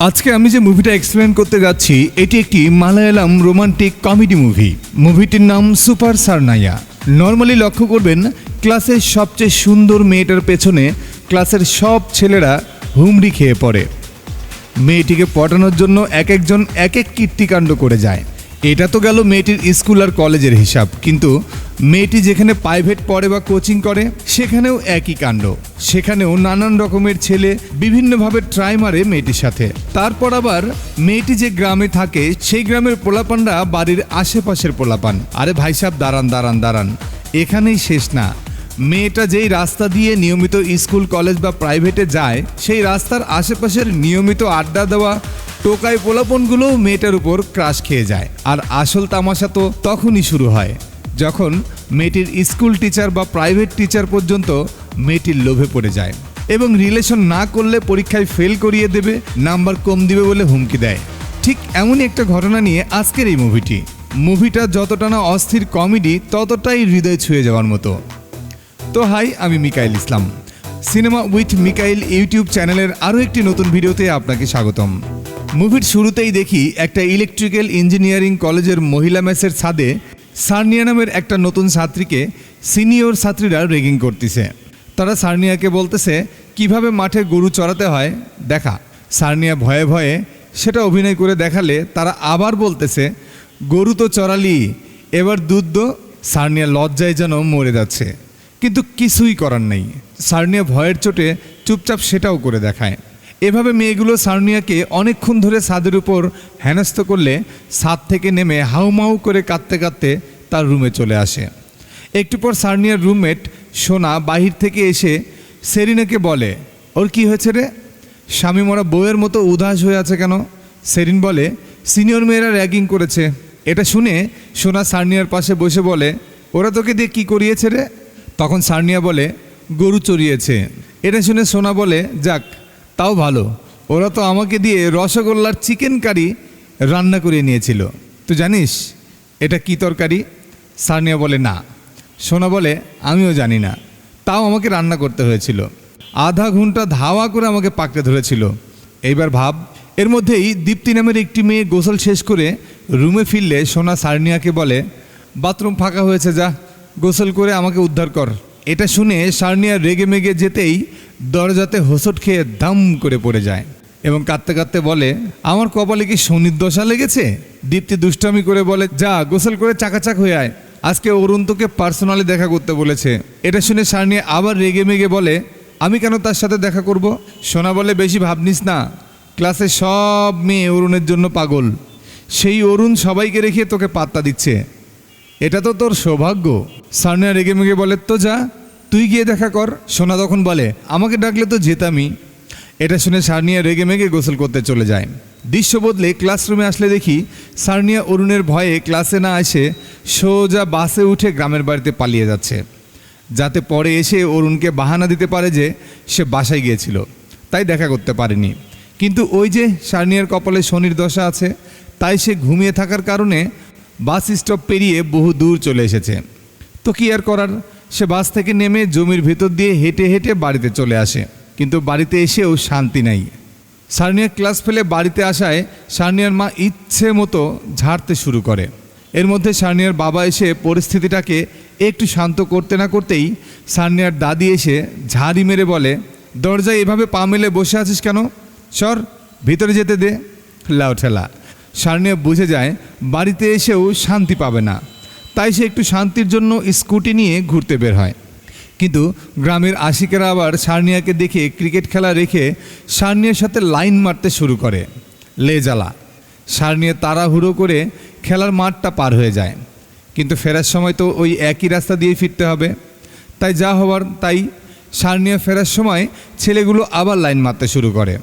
আজকে আমি যে মুভিটা এক্সপ্লেন করতে যাচ্ছি এটি একটি মালায়ালাম রোমান্টিক কমেডি মুভি। মুভিটির নাম সুপার সারনাইয়া। নর্মালি লক্ষ্য করবেন ক্লাসের সবচেয়ে সুন্দর মেয়েটার পেছনে ক্লাসের সব ছেলেরা হুমড়ি খেয়ে পড়ে। মেয়েটিকে পটানোর জন্য এক একজন এক এক কীর্তিকাণ্ড করে যায়। এটা তো গেল মেয়েটির স্কুল আর কলেজের হিসাব, কিন্তু মেয়েটি যেখানে প্রাইভেট পড়ে বা কোচিং করে সেখানেও একই কাণ্ড। সেখানেও নানান রকমের ছেলে বিভিন্নভাবে ট্রাই মারে মেয়েটির সাথে। তারপর আবার মেয়েটি যে গ্রামে থাকে সেই গ্রামের পোলাপানরা বাড়ির আশেপাশের পোলাপান। আরে ভাই সাহেব দাঁড়ান দাঁড়ান দাঁড়ান, এখানেই শেষ না। মেয়েটা যেই রাস্তা দিয়ে নিয়মিত স্কুল কলেজ বা প্রাইভেটে যায় সেই রাস্তার আশেপাশের নিয়মিত আড্ডা দেওয়া টোকাই পোলাপনগুলোও মেয়েটার উপর ক্রাশ খেয়ে যায়। আর আসল তামাশা তো তখনই শুরু হয় যখন মেয়েটির স্কুল টিচার বা প্রাইভেট টিচার পর্যন্ত মেয়েটির লোভে পড়ে যায় এবং রিলেশন না করলে পরীক্ষায় ফেল করিয়ে দেবে, নাম্বার কম দিবে বলে হুমকি দেয়। ঠিক এমনই একটা ঘটনা নিয়ে আজকের এই মুভিটা যতটা না অস্থির কমেডি ততটাই হৃদয় ছুঁয়ে যাওয়ার মতো। তো হাই, আমি মিকাইল ইসলাম। সিনেমা উইথ মিকাইল ইউটিউব চ্যানেলের আরও একটি নতুন ভিডিওতে আপনাকে স্বাগতম। মুভির শুরুতেই দেখি একটা ইলেকট্রিক্যাল ইঞ্জিনিয়ারিং কলেজের মহিলা মেসের ছাদে সার্নিয়া নামের একটা নতুন ছাত্রীকে সিনিয়র ছাত্রীরা রেগিং করতেছে। তারা সার্নিয়াকে বলতেছে কিভাবে মাঠে গরু চড়াতে হয় দেখা। সার্নিয়া ভয়ে ভয়ে সেটা অভিনয় করে দেখালে তারা আবার বলতেছে গরু তো চড়ালি, এবার দুধ দো। সার্নিয়া লজ্জায় যেন মরে যাচ্ছে, কিন্তু কিছুই করার নেই। সার্নিয়া ভয়ের চোটে চুপচাপ সেটাও করে দেখায়। এভাবে মেয়েগুলো সার্নিয়াকে অনেকক্ষণ ধরে ছাদের উপর হেনস্থ করলে ছাদ থেকে নেমে হাউমাউ করে কাঁদতে কাঁদতে তার রুমে চলে আসে। একটু পর সার্নিয়ার রুমমেট সোনা বাহির থেকে এসে সেরিনাকে বলে, ওর কি হয়েছে রে? স্বামী মরা বউয়ের মতো উদাস হয়ে আছে কেন? সেরিন বলে, সিনিয়র মেয়েরা র্যাগিং করেছে। এটা শুনে সোনা সার্নিয়ার পাশে বসে বলে, ওরা তোকে দিয়ে কি করিয়েছে রে? তখন সার্নিয়া বলে, গরু চড়িয়েছে। এটা শুনে সোনা বলে, যাক তাও ভালো, ওরা তো আমাকে দিয়ে রসগোল্লার চিকেন কারি রান্না করে নিয়েছিল। তুই জানিস এটা কি তরকারি? সার্নিয়া বলে, না। সোনা বলে, আমিও জানি না, তাও আমাকে রান্না করতে হয়েছিল। আধা ঘন্টা ধাওয়া করে আমাকে পাকড়ে ধরেছিল। এইবার ভাব। এর মধ্যেই দীপ্তি নামের একটি মেয়ে গোসল শেষ করে রুমে ফিরলে সোনা সার্নিয়াকে বলে, বাথরুম ফাঁকা হয়েছে, যা গোসল করে আমাকে উদ্ধার কর। এটা শুনে সার্নিয়া রেগে মেগে যেতেই দরজাতে হোঁচট খেয়ে দাম করে পড়ে যায় এবং কাঁদতে কাঁদতে বলে, আমার কপালে কি শনির দশা লেগেছে? দীপ্তি দুষ্টামি করে বলে, যা গোসল করে চাকাচাক হয়ে আয়, আজকে অরুণ তোকে পার্সোনালি দেখা করতে বলেছে। এটা শুনে সার্নিয়া আবার রেগে মেগে বলে, আমি কেন তার সাথে দেখা করব? সোনা বলে, বেশি ভাবনিস না, ক্লাসে সব মেয়ে অরুণের জন্য পাগল। সেই অরুণ সবাইকে রেখে তোকে পাত্তা দিচ্ছে, এটা তো তোর সৌভাগ্য। সার্নিয়া রেগে মেগে বলে, তো যা, তুই গিয়ে দেখা কর। সোনা তখন বলে, আমাকে ডাকলে তো যেতামই। এটা শুনে সার্নিয়া রেগে মেগে গোসল করতে চলে যায়। দৃশ্য বদলে ক্লাসরুমে আসলে দেখি সার্নিয়া অরুণের ভয়ে ক্লাসে না এসে সোজা বাসে উঠে গ্রামের বাড়িতে পালিয়ে যাচ্ছে, যাতে পরে এসে অরুণকে বাহানা দিতে পারে যে সে বাসায় গিয়েছিল, তাই দেখা করতে পারেনি। কিন্তু ওই যে সার্নিয়ার কপালে শনির দশা আছে, তাই সে ঘুমিয়ে থাকার কারণে বাস স্টপ পেরিয়ে বহু দূর চলে এসেছে। তো কি আর করার, সে বাস থেকে নেমে জমির ভেতর দিয়ে হেঁটে হেঁটে বাড়িতে চলে আসে। কিন্তু বাড়িতে এসেও শান্তি নাই। সার্নিয়া ক্লাস ফেলে বাড়িতে আসায় সার্নিয়ার মা ইচ্ছে মতো ঝাড়তে শুরু করে। এর মধ্যে সার্নিয়ার বাবা এসে পরিস্থিতিটাকে একটু শান্ত করতে না করতেই সার্নিয়ার দাদি এসে ঝাড়ি মেরে বলে, দরজায় এভাবে পা মেলে বসে আছিস কেন? সর, ভিতরে যেতে দে। লাউ ঠেলা। সার্নিয়া বুঝে যায় বাড়িতে এসেও শান্তি পাবে না, তাই সে একটু শান্তির জন্য স্কুটি নিয়ে ঘুরতে বের হয়। কিন্তু গ্রামের আশিকেরা আবার সার্নিয়াকে দেখে ক্রিকেট খেলা রেখে সার্নিয়ার সাথে লাইন মারতে শুরু করে। লে জ্বালা। সার্নিয়া তাড়াহুড়ো করে খেলার মাঠটা পার হয়ে যায়, কিন্তু ফেরার সময় তো ওই একই রাস্তা দিয়ে ফিরতে হবে। তাই যা হওয়ার তাই। সার্নিয়া ফেরার সময় ছেলেগুলো আবার লাইন মারতে শুরু করে।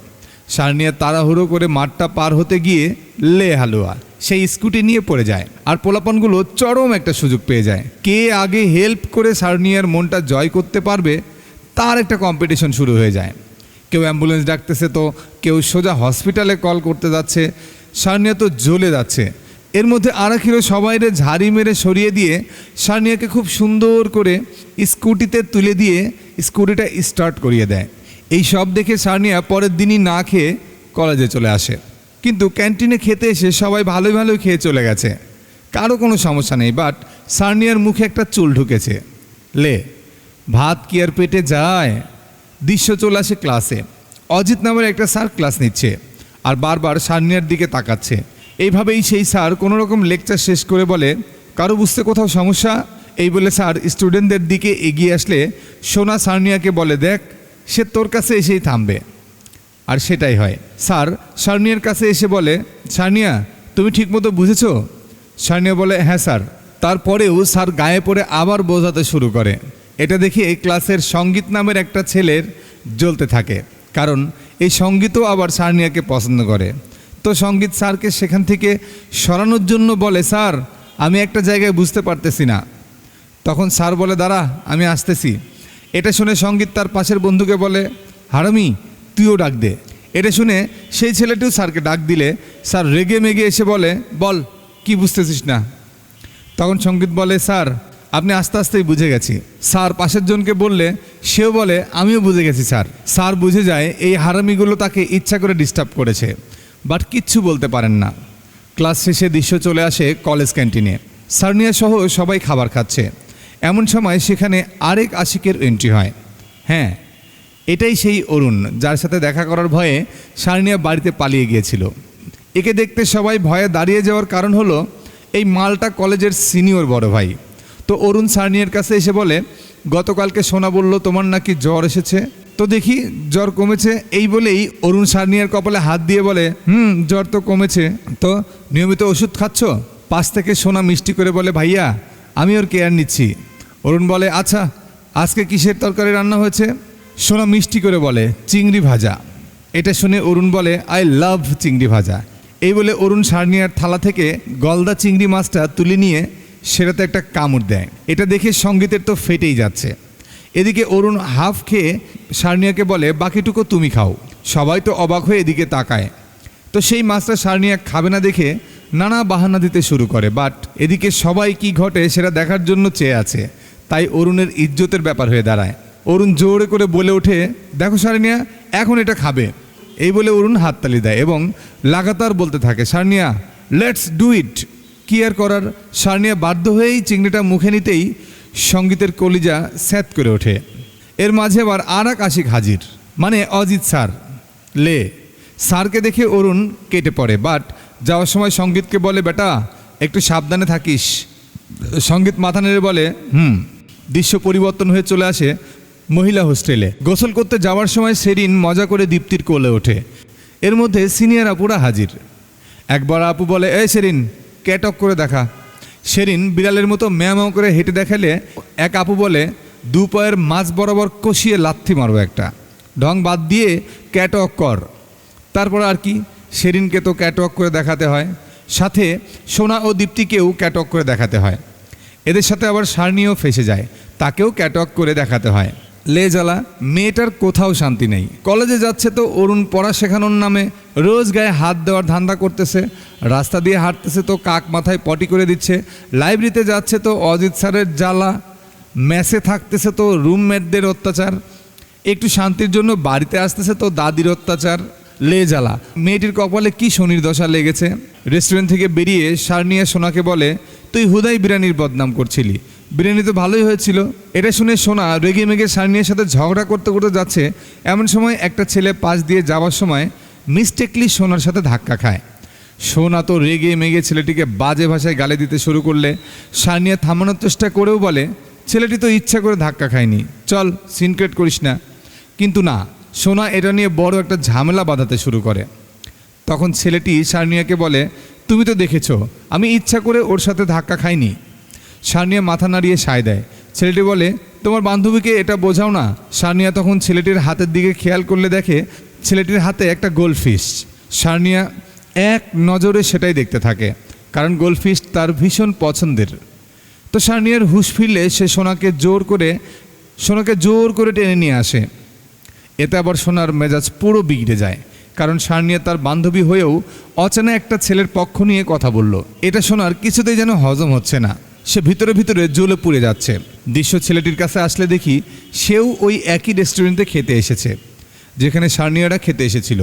সার্নিয়া তাড়াহুড়ো করে মাঠটা পার হতে গিয়ে লে হালুয়া, সেই স্কুটি নিয়ে পড়ে যায়। আর পোলাপনগুলো চরম একটা সুযোগ পেয়ে যায়। কে আগে হেল্প করে সার্নিয়ার মনটা জয় করতে পারবে তার একটা কম্পিটিশন শুরু হয়ে যায়। কেউ অ্যাম্বুলেন্স ডাকতেছে, তো কেউ সোজা হসপিটালে কল করতে যাচ্ছে। সার্নিয়া তো জ্বলে যাচ্ছে। এর মধ্যে আরাখিরও সবাইরে ঝাড়ি মেরে সরিয়ে দিয়ে সার্নিয়াকে খুব সুন্দর করে স্কুটিতে তুলে দিয়ে স্কুটিটা স্টার্ট করিয়ে দেয়। এই সব দেখে সার্নিয়া পরের দিনই না খেয়ে কলেজে চলে আসে। কিন্তু ক্যান্টিনে খেতে এসে সবাই ভালোই ভালোই খেয়ে চলে গেছে, কারো কোনো সমস্যা নেই। বাট সার্নিয়ার মুখে একটা চুল ঢুকেছে। লে, ভাত কি আর পেটে যায়? দৃশ্য চলে আসে ক্লাসে। অজিত নামের একটা স্যার ক্লাস নিচ্ছে আর বারবার সার্নিয়ার দিকে তাকাচ্ছে। এইভাবেই সেই স্যার কোনো রকম লেকচার শেষ করে বলে, কারো বুঝতে কোথাও সমস্যা? এই বলে স্যার স্টুডেন্টদের দিকে এগিয়ে আসলে সোনা সার্নিয়াকে বলে, দেখ, সে তোর কাছে এসেই থামবে। আর সেটাই হয়। স্যার সার্নিয়ার কাছে এসে বলে, সার্নিয়া, তুমি ঠিকমতো বুঝেছো? সার্নিয়া বলে, হ্যাঁ স্যার। তারপরেও স্যার গায়ে পড়ে আবার বোঝাতে শুরু করে। এটা দেখে ক্লাসের সঙ্গীত নামের একটা ছেলের জ্বলতে থাকে, কারণ এই সঙ্গীতও আবার সার্নিয়াকে পছন্দ করে। তো সঙ্গীত স্যারকে সেখান থেকে সরানোর জন্য বলে, স্যার, আমি একটা জায়গায় বুঝতে পারতেছি না। তখন স্যার বলে, দাঁড়া, আমি আসতেছি। এটা শুনে সঙ্গীত তার পাশের বন্ধুকে বলে, হারামি, তুইও ডাক দে। এটা শুনে সেই ছেলেটিও স্যারকে ডাক দিলে স্যার রেগে মেগে এসে বলে, বল, কি বুঝতেছিস না? তখন সঙ্গীত বলে, স্যার, আপনি আস্তে আস্তেই বুঝে গেছি। স্যার পাশের জনকে বললে সেও বলে, আমিও বুঝে গেছি স্যার। স্যার বুঝে যায় এই হারামিগুলো তাকে ইচ্ছা করে ডিস্টার্ব করেছে, বাট কিচ্ছু বলতে পারেন না। ক্লাস শেষে দৃশ্য চলে আসে কলেজ ক্যান্টিনে। সার্নিয়া সহ সবাই খাবার খাচ্ছে। এমন সময় সেখানে আরেক আশিকের এন্ট্রি হয়। হ্যাঁ, এটাই সেই অরুণ যার সাথে দেখা করার ভয়ে সার্নিয়া বাড়িতে পালিয়ে গিয়েছিল। একে দেখতে সবাই ভয়ে দাঁড়িয়ে যাওয়ার কারণ হলো এই মালটা কলেজের সিনিয়র বড় ভাই। তো অরুণ সার্নিয়ার কাছে এসে বলে, গতকালকে সোনা বলল তোমার নাকি জ্বর এসেছে, তো দেখি জ্বর কমেছে। এই বলেই অরুণ সার্নিয়ার কপালে হাত দিয়ে বলে, জ্বর তো কমেছে। তো নিয়মিত ওষুধ খাচ্ছ? পাশ থেকে সোনা মিষ্টি করে বলে, ভাইয়া, আমি ওর কেয়ার নিচ্ছি। অরুণ বলে, আচ্ছা, আজকে কিসের তরকারি রান্না হয়েছে? সোনা মিষ্টি করে বলে, চিংড়ি ভাজা। এটা শুনে অরুণ বলে, আই লাভ চিংড়ি ভাজা। এই বলে অরুণ সার্নিয়ার থালা থেকে গলদা চিংড়ি মাছটা তুলে নিয়ে সেটাতে একটা কামড় দেয়। এটা দেখে সঙ্গীতের তো ফেটেই যাচ্ছে। এদিকে অরুণ হাফ খেয়ে সার্নিয়াকে বলে, বাকিটুকু তুমি খাও। সবাই তো অবাক হয়ে এদিকে তাকায়। তো সেই মাছটা সার্নিয়া খাবে না দেখে নানা বাহানা দিতে শুরু করে। বাট এদিকে সবাই কি ঘটে সেটা দেখার জন্য চেয়ে আছে, তাই অরুণের ইজ্জতের ব্যাপার হয়ে দাঁড়ায়। অরুণ জোরে করে বলে ওঠে, দেখো সার্নিয়া, এখন এটা খাবে। এই বলে অরুণ হাততালি দেয় এবং লাগাতার বলতে থাকে, সার্নিয়া, লেটস ডু ইট। কি আর করার, সার্নিয়া বাধ্য হয়েই চিংড়িটা মুখে নিতেই সঙ্গীতের কলিজা স্যাত করে ওঠে। এর মাঝে আবার আর এক আশিক হাজির, মানে অজিত স্যার। লে, স্যারকে দেখে অরুণ কেটে পড়ে, বাট যাওয়ার সময় সঙ্গীতকে বলে, বেটা, একটু সাবধানে থাকিস। সঙ্গীত মাথা নেড়ে বলে, দৃশ্য পরিবর্তন হয়ে চলে আসে মহিলা হোস্টেলে। গোসল করতে যাওয়ার সময় সেরিন মজা করে দীপ্তির কোলে ওঠে। এর মধ্যে সিনিয়র আপুরা হাজির। একবার আপু বলে, এই সেরিন, ক্যাটক করে দেখা। সেরিন বিড়ালের মতো ম্যাও করে হেঁটে দেখালে এক আপু বলে, দু পায়ের মাঝ বরাবর কষিয়ে লাথি মারবো একটা, ঢং বাদ দিয়ে ক্যাটক কর। তারপর আর কি, সেরিনকে তো ক্যাটক করে দেখাতে হয়, সাথে সোনা ও দীপ্তিকেও ক্যাটক করে দেখাতে হয়। এদের সাথে আবার সার্নিও ফেসে যায়, তাকেও ক্যাটক করে দেখাতে হয়। লে জ্বালা, মেয়েটার কোথাও শান্তি নেই। কলেজে যাচ্ছে তো অরুণ পড়া শেখানোর নামে রোজ গায়ে হাত দেওয়ার ধান্দা করতেছে, রাস্তা দিয়ে হাঁটতেছে তো কাক মাথায় পটি করে দিচ্ছে, লাইব্রেরিতে যাচ্ছে তো অজিত স্যারের জ্বালা, মেসে থাকতেছে তো রুমমেটদের অত্যাচার, একটু শান্তির জন্য বাড়িতে আসতেছে তো দাদির অত্যাচার। লে জ্বালা, মেয়েটির কপালে কি শনির দশা লেগেছে। রেস্টুরেন্ট থেকে বেরিয়ে সার্নিয়া সোনাকে বলে, তুই হুদাই বিরিয়ানির বদনাম করছিলি, বিরিয়ানি তো ভালোই হয়েছিল। এটা শুনে সোনা রেগে মেগে সার্নিয়ার সাথে ঝগড়া করতে করতে যাচ্ছে। এমন সময় একটা ছেলে পাশ দিয়ে যাওয়ার সময় মিস্টেকলি সোনার সাথে ধাক্কা খায়। সোনা তো রেগে মেগে ছেলেটিকে বাজে ভাষায় গালি দিতে শুরু করলে সার্নিয়া থামানোর চেষ্টা করেও বলে, ছেলেটি তো ইচ্ছা করে ধাক্কা খায়নি, চল সিনক্রেট করিস না। কিন্তু না, সোনা এটা নিয়ে বড় একটা ঝামেলা বাঁধাতে শুরু করে। তখন ছেলেটি সার্নিয়াকে বলে, তুমি তো দেখেছো আমি ইচ্ছা করে ওর সাথে ধাক্কা খাইনি। সার্নিয়া মাথা নাড়িয়ে সায় দেয়। ছেলেটি বলে, তোমার বান্ধবীকে এটা বোঝাও না। সার্নিয়া তখন ছেলেটির হাতের দিকে খেয়াল করলে দেখে ছেলেটির হাতে একটা গোল্ডফিশ। সার্নিয়া এক নজরে সেটাই দেখতে থাকে, কারণ গোল্ডফিশ তার ভীষণ পছন্দের। তো সার্নিয়ার হুঁশ ফিরলে সে সোনাকে জোর করে টেনে নিয়ে আসে। এতে আবার সোনার মেজাজ পুরো বিগড়ে যায়, কারণ সার্নিয়া তার বান্ধবী হয়েও অচেনা একটা ছেলের পক্ষ নিয়ে কথা বলল। এটা সোনার কিছুতেই যেন হজম হচ্ছে না, সে ভিতরে ভিতরে জ্বলে পুড়ে যাচ্ছে। দৃশ্য ছেলেটির কাছে আসলে দেখি সেও ওই একই রেস্টুরেন্টে খেতে এসেছে যেখানে সার্নিয়ারা খেতে এসেছিল।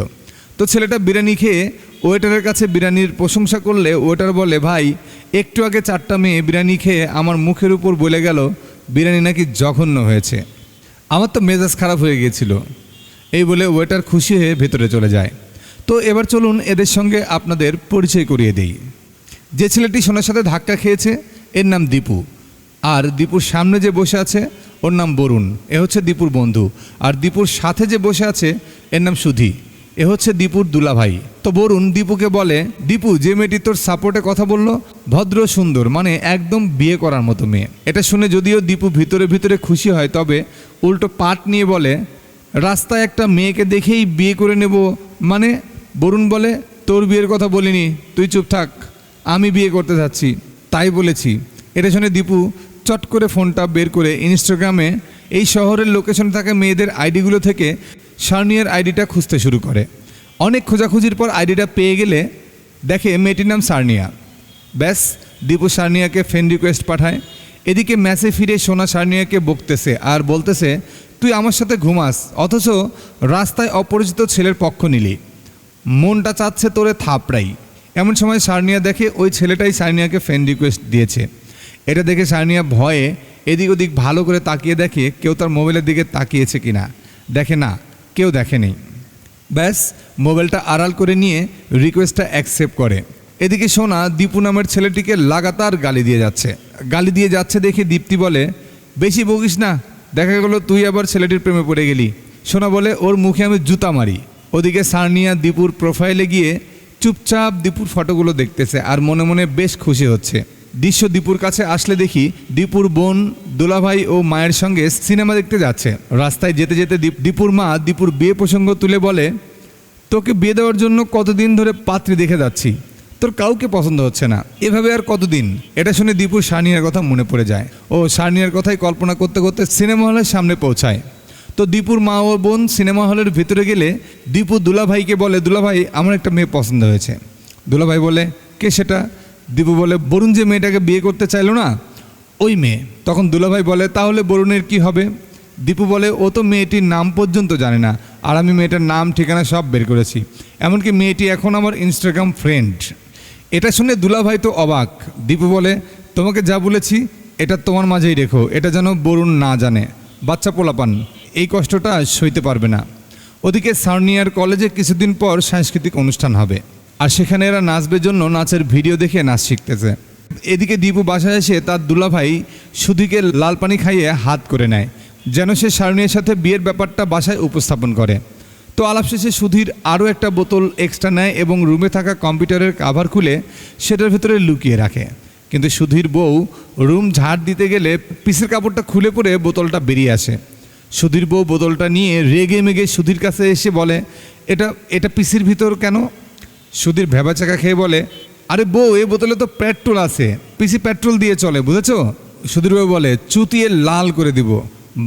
তো ছেলেটা বিরিয়ানি খেয়ে ওয়েটারের কাছে বিরিয়ানির প্রশংসা করলে ওয়েটার বলে, ভাই একটু আগে 4টা মেয়ে বিরিয়ানি খেয়ে আমার মুখের উপর বলে গেল বিরিয়ানি নাকি জঘন্য হয়েছে। আমার তো মেজাজ খারাপ হয়ে গিয়েছিল। এই বলে ওয়েটার খুশি হয়ে ভেতরে চলে যায়। তো এবার চলুন এদের সঙ্গে আপনাদের পরিচয় করিয়ে দিই। যে ছেলেটি সোনার সাথে ধাক্কা খেয়েছে এর নাম দীপু, আর দীপুর সামনে যে বসে আছে ওর নাম বরুণ, এ হচ্ছে দীপুর বন্ধু। আর দীপুর সাথে যে বসে আছে এর নাম সুধি, এ হচ্ছে দীপুর দুলাভাই। তো বরুণ দীপুকে বলে, দীপু যে মেয়েটি তোর সাপোর্টে কথা বলল ভদ্র সুন্দর, মানে একদম বিয়ে করার মতো মেয়ে। এটা শুনে যদিও দীপু ভিতরে ভিতরে খুশি হয়, তবে উল্টো পাট নিয়ে বলে, রাস্তায় একটা মেয়েকে দেখেই বিয়ে করে নেব মানে? বরুণ বলে, তোর বিয়ের কথা বলিনি, তুই চুপ থাক, আমি বিয়ে করতে যাচ্ছি তাই বলেছি। এটা শুনে দীপু চট করে ফোনটা বের করে ইনস্টাগ্রামে এই শহরের লোকেশনে থাকা মেয়েদের আইডিগুলো থেকে সার্নিয়ার আইডিটা খুঁজতে শুরু করে। অনেক খোঁজাখুঁজির পর আইডিটা পেয়ে গেলে দেখে মেয়েটির নাম সার্নিয়া। ব্যাস, দীপু সার্নিয়াকে ফ্রেন্ড রিকোয়েস্ট পাঠায়। এদিকে ম্যাচে ফিরে সোনা সার্নিয়াকে বকতেছে আর বলতেছে, তুই আমার সাথে ঘুমাস অথচ রাস্তায় অপরিচিত ছেলের পক্ষ নিলি, মনটা চাচ্ছে তোরে থাপড়াই। এমন সময় সার্নিয়া দেখে ওই ছেলেটাই সার্নিয়াকে ফ্রেন্ড রিকোয়েস্ট দিয়েছে। এটা দেখে সার্নিয়া ভয়ে এদিক ওদিক ভালো করে তাকিয়ে দেখে কেউ তার মোবাইলের দিকে তাকিয়েছে কিনা। দেখে না, কেউ দেখেনি। ব্যাস, মোবাইলটা আড়াল করে নিয়ে রিকোয়েস্টটা অ্যাকসেপ্ট করে। এদিকে সোনা দীপু নামের ছেলেটিকে লাগাতার গালি দিয়ে যাচ্ছে দেখে দীপ্তি বলে, বেশি বকিস না, দেখা গেল তুই আবার ছেলেটির প্রেমে পড়ে গেলি। সোনা বলে, ওর মুখে আমি জুতা মারি। ওদিকে সার্নিয়া দীপুর প্রোফাইলে গিয়ে চুপচাপ দীপুর ফটোগুলো দেখতেছে আর মনে মনে বেশ খুশি হচ্ছে। দৃশ্য দীপুর কাছে আসলে দেখি দীপুর বোন, দুলাভাই ও মায়ের সঙ্গে সিনেমা দেখতে যাচ্ছে। রাস্তায় যেতে যেতে দীপুর মা দীপুর বিয়ে প্রসঙ্গ তুলে বলে, তোকে বিয়ে দেওয়ার জন্য কতদিন ধরে পাত্রী দেখে যাচ্ছি, তোর কাউকে পছন্দ হচ্ছে না, এভাবে আর কতদিন? এটা শুনে দীপুর সার্নিয়ার কথা মনে পড়ে যায়। ও সার্নিয়ার কথাই কল্পনা করতে করতে সিনেমা হলের সামনে পৌঁছায়। তো দীপুর মা ও বোন সিনেমা হলের ভিতরে গেলে দীপু দুলাভাইকে বলে, দুলাভাই আমার একটা মেয়ে পছন্দ হয়েছে। দুলাভাই বলে, কে সেটা? দীপু বলে, বরুণ যে মেয়েটাকে বিয়ে করতে চাইলো না, ওই মেয়ে। তখন দুলাভাই বলে, তাহলে বরুণের কি হবে? দীপু বলে, ও তো মেয়েটির নাম পর্যন্ত জানে না, আর আমি মেয়েটার নাম ঠিকানা সব বের করেছি, এমনকি মেয়েটি এখন আমার ইনস্টাগ্রাম ফ্রেন্ড। এটা শুনে দুলাভাই তো অবাক। দীপু বলে, তোমাকে যা বলেছি এটা তোমার মাঝেই রেখো, এটা যেন বরুণ না জানে, বাচ্চা পোলাপান এই কষ্টটা সইতে পারবে না। ওদিকে সার্নিয়ার কলেজে কিছুদিন পর সাংস্কৃতিক অনুষ্ঠান হবে, আর সেখানে এরা নাচবের জন্য নাচের ভিডিও দেখে নাচ শিখতেছে। এদিকে দীপু বাসায় এসে তার দুলাভাই সুধীকে লাল পানি খাইয়ে হাত করে নেয়, যেন সে সার্নিয়ার সাথে বিয়ের ব্যাপারটা বাসায় উপস্থাপন করে। তো আলাপ শেষে সুধীর আরও একটা বোতল এক্সট্রা নেয় এবং রুমে থাকা কম্পিউটারের কাভার খুলে সেটার ভেতরে লুকিয়ে রাখে। কিন্তু সুধীর বউ রুম ঝাড় দিতে গেলে পিসের কাপড়টা খুলে পড়ে বোতলটা বেরিয়ে আসে। সুধীর বউ বোতলটা নিয়ে রেগে মেগে সুধীর কাছে এসে বলে, এটা পিসির ভিতর কেন? সুধীর ভেবাচাকা খেয়ে বলে, আরে বউ, এই বোতলে তো পেট্রোল আছে, পিসি পেট্রোল দিয়ে চলে, বুঝেছো? সুধীর বউ বলে, চুতিয়ে লাল করে দিব,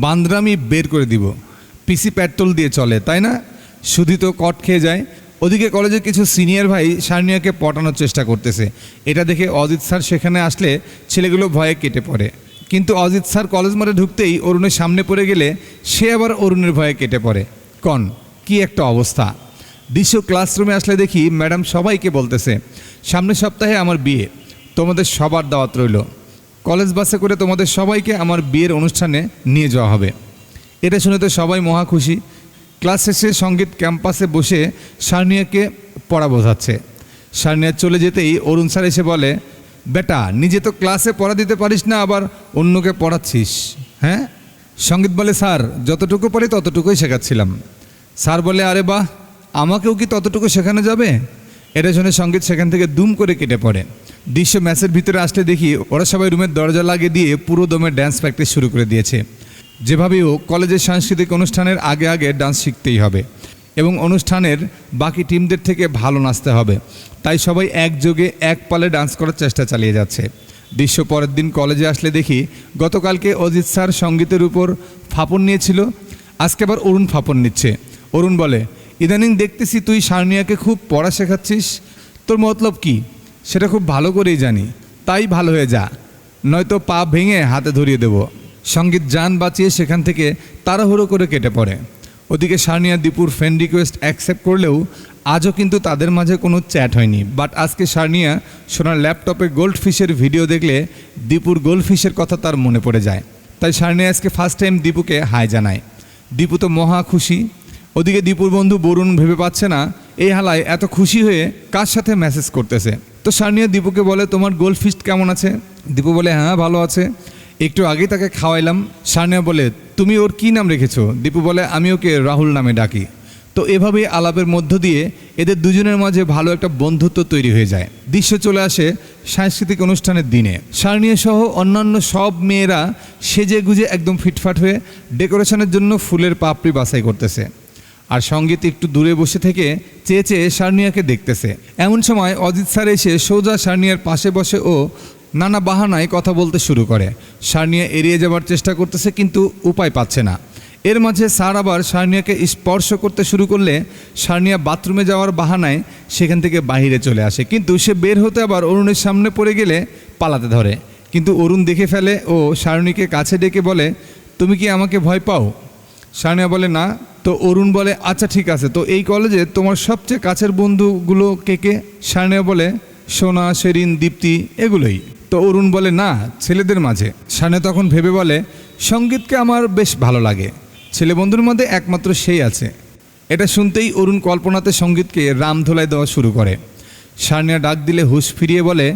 বান্দরামি বের করে দিব, পিসি পেট্রোল দিয়ে চলে তাই না? সুধীর তো কট খেয়ে যায়। ওদিকে কলেজের কিছু সিনিয়র ভাই সার্নিয়াকে পটানোর চেষ্টা করতেছে। এটা দেখে অজিত স্যার সেখানে আসলে ছেলেগুলো ভয়ে কেটে পড়ে। কিন্তু অজিত স্যার কলেজ মাঠে ঢুকতেই অরুণের সামনে পড়ে গেলে সে আবার অরুণের ভয়ে কেটে পড়ে। কি একটা অবস্থা! দৃশ্য ক্লাসরুমে আসলে দেখি ম্যাডাম সবাইকে বলতেছে, সামনের সপ্তাহে আমার বিয়ে, তোমাদের সবার দাওয়াত রইল, কলেজ বাসে করে তোমাদের সবাইকে আমার বিয়ের অনুষ্ঠানে নিয়ে যাওয়া হবে। এটা শুনে তো সবাই মহা খুশি। ক্লাস শেষে সঙ্গীত ক্যাম্পাসে বসে সার্নিয়াকে পড়া বোঝাচ্ছে। সার্নিয়া চলে যেতেই অরুণ স্যার এসে বলে, বেটা, নিজে তো ক্লাসে পড়া দিতে পারিস না, আবার অন্যকে পড়াচ্ছিস, হ্যাঁ? সঙ্গীত বলে, স্যার যতটুকু পারি ততটুকুই শেখাচ্ছিলাম। স্যার বলে, আরে বাহ, আমাকেও কি ততটুকু শেখানো যাবে? এটা শুনে সঙ্গীত সেখান থেকে দুম করে কেটে পড়ে। দৃশ্য ম্যাচের ভিতরে আসলে দেখি ওরা সবাই রুমের দরজা লাগিয়ে দিয়ে পুরো দমে ড্যান্স প্র্যাকটিস শুরু করে দিয়েছে। যেভাবেই হোক কলেজের সাংস্কৃতিক অনুষ্ঠানের আগে আগে ডান্স শিখতেই হবে এবং অনুষ্ঠানের বাকি টিমদের থেকে ভালো নাচতে হবে। তাই সবাই একযোগে এক পালে ডান্স করার চেষ্টা চালিয়ে যাচ্ছে। দৃশ্য পরের দিন কলেজে আসলে দেখি গতকালকে অজিত স্যার সঙ্গীতের উপর ফাপড় নিয়েছিল, আজকে আবার অরুণ ফাপড় নিচ্ছে। অরুণ বলে, ইদানিং দেখতেছি তুই সার্নিয়াকে খুব পড়া শেখাচ্ছিস, তোর মতলব কি সেটা খুব ভালো করেই জানি, তাই ভালো হয়ে যা, নয়তো পা ভেঙে হাতে ধরিয়ে দেব। সঙ্গীত যান বাঁচিয়ে সেখান থেকে তাড়াহুড়ো করে কেটে পড়ে। ওদিকে সার্নিয়া দীপুর ফ্রেন্ড রিকোয়েস্ট অ্যাকসেপ্ট করলেও আজও কিন্তু তাদের মাঝে কোনো চ্যাট হয়নি। বাট আজকে সার্নিয়া সোনার ল্যাপটপে গোল্ডফিশের ভিডিও দেখলে দীপুর গোল্ডফিশের কথা তার মনে পড়ে যায়। তাই সার্নিয়া আজকে ফার্স্ট টাইম দীপুকে হাই জানায়। দীপু তো মহা খুশি। ওদিকে দীপুর বন্ধু বরুণ ভেবে পাচ্ছে না এই হালায় এত খুশি হয়ে কার সাথে মেসেজ করতেছে। তো সার্নিয়া দীপুকে বলে, তোমার গোল্ডফিশ কেমন আছে? দীপু বলে, হ্যাঁ ভালো আছে, একটু আগেই তাকে খাওয়াইলাম। সার্নিয়া বলে, তুমি ওর কী নাম রেখেছো? দীপু বলে, আমি ওকে রাহুল নামে ডাকি। তো এভাবেই আলাপের মধ্য দিয়ে এদের দুজনের মাঝে ভালো একটা বন্ধুত্ব তৈরি হয়ে যায়। দৃশ্য চলে আসে সাংস্কৃতিক অনুষ্ঠানের দিনে। সার্নিয়া সহ অন্যান্য সব মেয়েরা সেজে গুজে একদম ফিটফাট হয়ে ডেকোরেশনের জন্য ফুলের পাপড়ি বাছাই করতেছে। আর সঙ্গীত একটু দূরে বসে থেকে চেয়ে চেয়ে সার্নিয়াকে দেখতেছে। এমন সময় অজিত স্যার এসে সোজা সার্নিয়ার পাশে বসে ও নানা বাহানায় কথা বলতে শুরু করে। সার্নিয়া এড়িয়ে যাবার চেষ্টা করতেছে কিন্তু উপায় পাচ্ছে না। এর মাঝে স্যার আবার সার্নিয়াকে স্পর্শ করতে শুরু করলে সার্নিয়া বাথরুমে যাওয়ার বাহানায় সেখান থেকে বাইরে চলে আসে। কিন্তু সে বের হতে আবার অরুণের সামনে পড়ে গেলে পালাতে ধরে। কিন্তু অরুণ দেখে ফেলে ও সার্নিকে কাছে ডেকে বলে, তুমি কি আমাকে ভয় পাও? সার্নিয়া বলে, না। তো অরুণ বলে, আচ্ছা ঠিক আছে, তো এই কলেজে তোমার সবচেয়ে কাছের বন্ধুগুলো কে কে? সার্নিয়া বলে, সোনা, শেরিন, দীপ্তি, এগুলোই। তো অরুণ বলে, না, ছেলেদের মাঝে। সার্নিয়া তখন ভেবে বলে, সঙ্গীতকে আমার বেশ ভালো লাগে, ছেলে বন্ধুর মধ্যে একমাত্র সেই আছে। এটা শুনতেই অরুণ কল্পনাতে সঙ্গীতকে রাম ধোলাই দেওয়া শুরু করে। সার্নিয়া ডাক দিলে হুঁশ ফিরিয়ে বলে,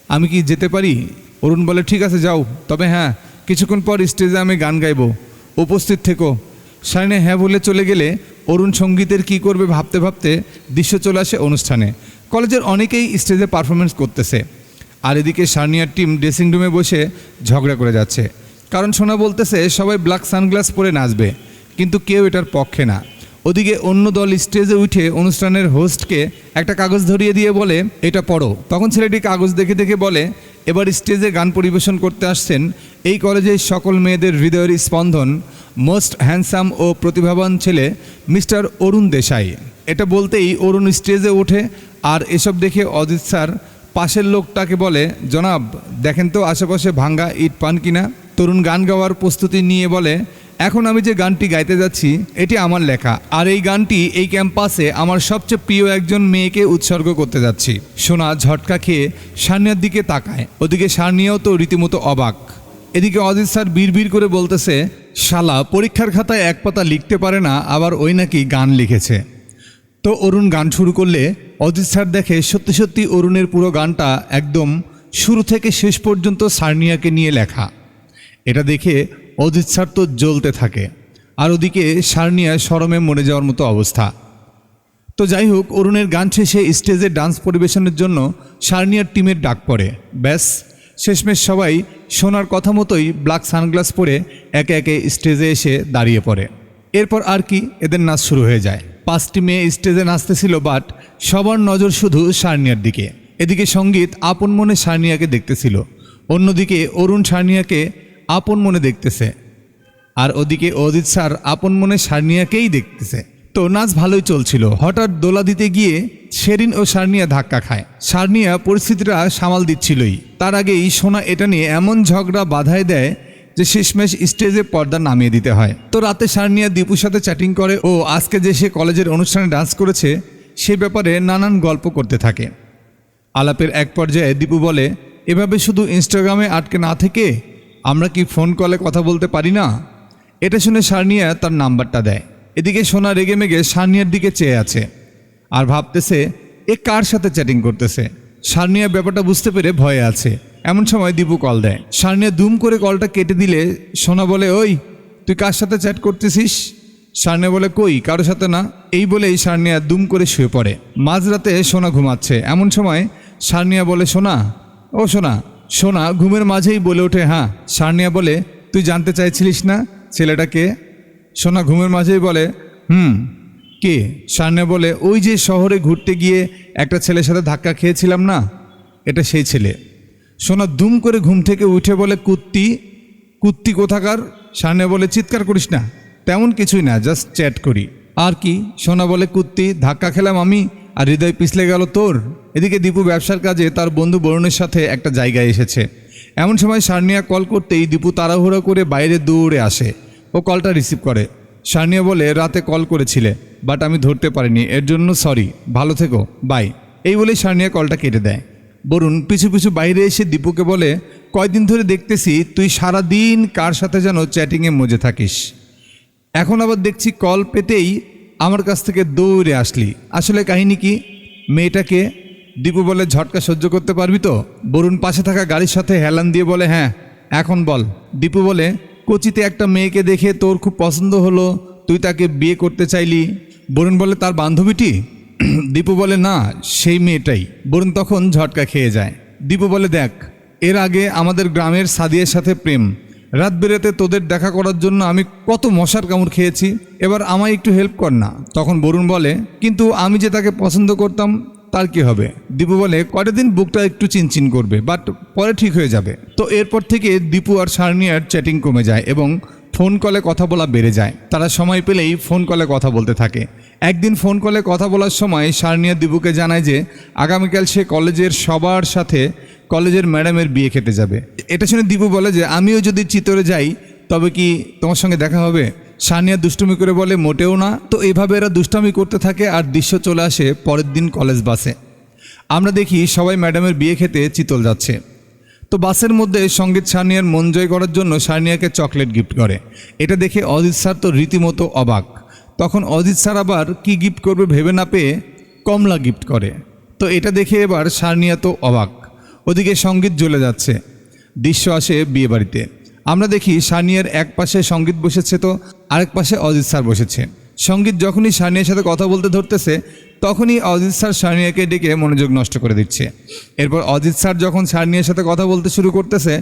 আমি কি যেতে পারি? অরুণ বলে, ঠিক আছে যাও, তবে হ্যাঁ কিছুক্ষণ পর স্টেজে আমি গান গাইব, উপস্থিত থেকো। সার্নিয়া হ্যাঁ বলে চলে গেলে অরুণ সঙ্গীতের কি করবে ভাবতে ভাবতে দৃশ্য চলে আসে অনুষ্ঠানে। কলেজের অনেকেই স্টেজে পারফরমেন্স করতেছে। আর এদিকে সার্নিয়ার টিম ড্রেসিং রুমে বসে ঝগড়া করে যাচ্ছে। কারণ সোনা বলতেছে সবাই ব্ল্যাক সানগ্লাস পরে নাচবে, কিন্তু কেউ এটার পক্ষে না। ওদিকে অন্য দল স্টেজে উঠে অনুষ্ঠানের হোস্টকে একটা কাগজ ধরিয়ে দিয়ে বলে, এটা পড়ো। তখন ছেলেটি কাগজ দেখে দেখে বলে, এবার স্টেজে গান পরিবেশন করতে আসছেন এই কলেজের সকল মেয়েদের হৃদয়ের স্পন্দন, মোস্ট হ্যান্ডসাম ও প্রতিভাবান ছেলে মিস্টার অরুণ দেশাই। এটা বলতেই অরুণ স্টেজে ওঠে। আর এসব দেখে অজিত স্যার পাশের লোকটাকে বলে, জনাব দেখেন তো আশেপাশে ভাঙ্গা ইট পান কিনা। তরুণ গান গাওয়ার প্রস্তুতি নিয়ে বলে, এখন আমি যে গানটি গাইতে যাচ্ছি এটি আমার লেখা, আর এই গানটি এই ক্যাম্পাসে আমার সবচেয়ে প্রিয় একজন মেয়েকে উৎসর্গ করতে যাচ্ছি। সোনা ঝটকা খেয়ে সার্নিয়ার দিকে তাকায়। ওদিকে সার্নিয়াও তো রীতিমতো অবাক। এদিকে অজিত স্যার বিড়বিড় করে বলতেছে, শালা পরীক্ষার খাতায় এক পাতা লিখতে পারে না, আবার ওই নাকি গান লিখেছে। তো অরুণ গান শুরু করলে অজিত স্যার দেখে সত্যি সত্যি অরুণের পুরো গানটা একদম শুরু থেকে শেষ পর্যন্ত সার্নিয়াকে নিয়ে লেখা। এটা দেখে অজিত স্যার তো জ্বলতে থাকে। আর ওদিকে সার্নিয়া শরমে মরে যাওয়ার মতো অবস্থা। তো যাই হোক, অরুণের গান শেষে স্টেজে ডান্স পরিবেশনের জন্য সার্নিয়ার টিমের ডাক পড়ে। ব্যাস শেষমেশ সবাই সোনার কথা মতোই ব্ল্যাক সানগ্লাস পরে একে একে স্টেজে এসে দাঁড়িয়ে পড়ে। এরপর আর কি, এদের নাচ শুরু হয়ে যায়। 5টি মেয়ে স্টেজে নাচতেছিল, বাট সবার নজর শুধু সার্নিয়ার দিকে। এদিকে সঙ্গীত আপন মনে সার্নিয়াকে দেখতেছিল, অন্যদিকে অরুণ সার্নিয়াকে আপন মনে দেখতেছে, আর ওদিকে অজিত স্যার আপন মনে সার্নিয়াকেই দেখতেছে। তো নাচ ভালোই চলছিল। হঠাৎ দোলা দিতে গিয়ে শেরিন ও সার্নিয়া ধাক্কা খায়। সার্নিয়া পরিস্থিতিটা সামাল দিচ্ছিলই, তার আগেই সোনা এটা নিয়ে এমন ঝগড়া বাধায় দেয় যে শেষমেশ স্টেজে পর্দা নামিয়ে দিতে হয়। তো রাতে সার্নিয়া দীপুর সাথে চ্যাটিং করে ও আজকে যে সে কলেজের অনুষ্ঠানে ডান্স করেছে সে ব্যাপারে নানান গল্প করতে থাকে। আলাপের এক পর্যায়ে দীপু বলে, এভাবে শুধু ইনস্টাগ্রামে আটকে না থেকে আমরা কি ফোন কলে কথা বলতে পারি না? এটা শুনে সার্নিয়া তার নাম্বারটা দেয়। এদিকে সোনা রেগে মেগে সার্নিয়ার দিকে চেয়ে আছে আর ভাবতেছে এ কার সাথে চ্যাটিং করতেছে। সার্নিয়া ব্যাপারটা বুঝতে পেরে ভয়ে আছে। এমন সময় দীপু কল দেয়। সার্নিয়া দুম করে কলটা কেটে দিলে সোনা বলে, ওই তুই কার সাথে চ্যাট করতেছিস? সার্নিয়া বলে, কই কারোর সাথে না। এই বলেই সার্নিয়া দুম করে শুয়ে পড়ে। মাঝরাতে সোনা ঘুমাচ্ছে। এমন সময় সার্নিয়া বলে, সোনা, ও সোনা। সোনা ঘুমের মাঝেই বলে ওঠে, হ্যাঁ। সার্নিয়া বলে, তুই জানতে চাইছিলিস না ছেলেটা কে? সোনা ঘুমের মাঝেই বলে, কে? সার্নিয়া বলে, ওই যে শহরে ঘুরতে গিয়ে একটা ছেলের সাথে ধাক্কা খেয়েছিলাম না, এটা সেই ছেলে। সোনা দুম করে ঘুম থেকে উঠে বলে, কুত্তি? কুত্তি কোথাকার? সার্নিয়া বলে, চিৎকার করিস না, তেমন কিছুই না, জাস্ট চ্যাট করি। আর কি? সোনা বলে, কুত্তি ধাক্কা খেলাম আমি আর হৃদয় পিছলে গেল তোর। এদিকে দীপু ব্যবসার কাজে তার বন্ধু বরুণের সাথে একটা জায়গায় এসেছে। এমন সময় সার্নিয়া কল করতেই দীপু তাড়াহুড়ো করে বাইরে দৌড়ে আসে ও কলটা রিসিভ করে। সার্নিয়া বলে রাতে কল করেছিলে, বাট আমি ধরতে পারিনি, এর জন্য সরি, ভালো থেকো, বাই। এই বলেই সার্নিয়া কলটা কেটে দেয়। বরুণ পিছু পিছু বাইরে এসে দীপুকে বলে, কয়দিন ধরে দেখতেছি তুই সারা দিন কার সাথে যেন চ্যাটিংয়ে মজে থাকিস, এখন আবার দেখছি কল পেতেই আমার কাছ থেকে দৌড়ে আসলি, আসলে কাহিনী কি? মেয়েটাকে? দীপু বলে, ঝটকা সহ্য করতে পারবি তো? বরুণ পাশে থাকা গাড়ির সাথে হেলান দিয়ে বলে, হ্যাঁ এখন বল। দীপু বলে, কোচিতে একটা মেয়েকে দেখে তোর খুব পছন্দ হলো, তুই তাকে বিয়ে করতে চাইলি। বরুণ বলে, তার বান্ধবীটি? দীপু বলে, না সেই মেয়েটাই। বরুণ তখন ঝটকা খেয়ে যায়। দীপু বলে, দেখ এর আগে আমাদের গ্রামের সাদিয়ার সাথে প্রেম, রাত বেরাতে তোদের দেখা করার জন্য আমি কত মশার কামড় খেয়েছি, এবার আমায় একটু হেল্প কর না। তখন বরুণ বলে, কিন্তু আমি যে তাকে পছন্দ করতাম তার কি হবে? দীপু বলে, কয়টা দিন বুকটা একটু চিনচিন করবে, বাট পরে ঠিক হয়ে যাবে। তো এরপর থেকে দীপু আর সার্নিয়ার চ্যাটিং কমে যায় এবং ফোন কলে কথা বলা বেড়ে যায়। তারা সময় পেলেই ফোন কলে কথা বলতে থাকে। একদিন ফোন কলে কথা বলার সময় সার্নিয়া দীপুকে জানায় যে আগামীকাল সে কলেজের সবার সাথে কলেজের ম্যাডামের বিয়ে খেতে যাবে। এটা শুনে দীপু বলে যে আমিও যদি চিতরে যাই তবে কি তোমার সঙ্গে দেখা হবে? সার্নিয়া দুষ্টুমি করে বলে, মোটেও না। তো এভাবে এরা দুষ্টামি করতে থাকে আর দৃশ্য চলে আসে পরের দিন কলেজ বাসে। আমরা দেখি সবাই ম্যাডামের বিয়ে খেতে চিতল যাচ্ছে। তো বাসের মধ্যে সঙ্গীত সার্নিয়ার মন জয় করার জন্য সার্নিয়াকে চকলেট গিফট করে। এটা দেখে অজিত স্যার তো রীতিমতো অবাক। তখন অজিত স্যার আবার কি গিফট করবে ভেবে না পেয়ে কমলা গিফট করে। তো এটা দেখে এবার সার্নিয়া তো অবাক। ওদিকে সঙ্গীত জ্বলে যাচ্ছে। দৃশ্য আসে বিয়ে বাড়িতে। আমরা দেখি সার্নিয়ার এক পাশে সঙ্গীত বসেছে, তো আরেক পাশে অজিত স্যার বসেছে। সঙ্গীত যখনই সার্নিয়ার সাথে কথা বলতে ধরতেছে তখনই অজিত স্যার সার্নিয়াকে ডেকে মনোযোগ নষ্ট করে দিচ্ছে। এরপর অজিত স্যার যখন সার্নিয়ার সাথে কথা বলতে শুরু করতেছে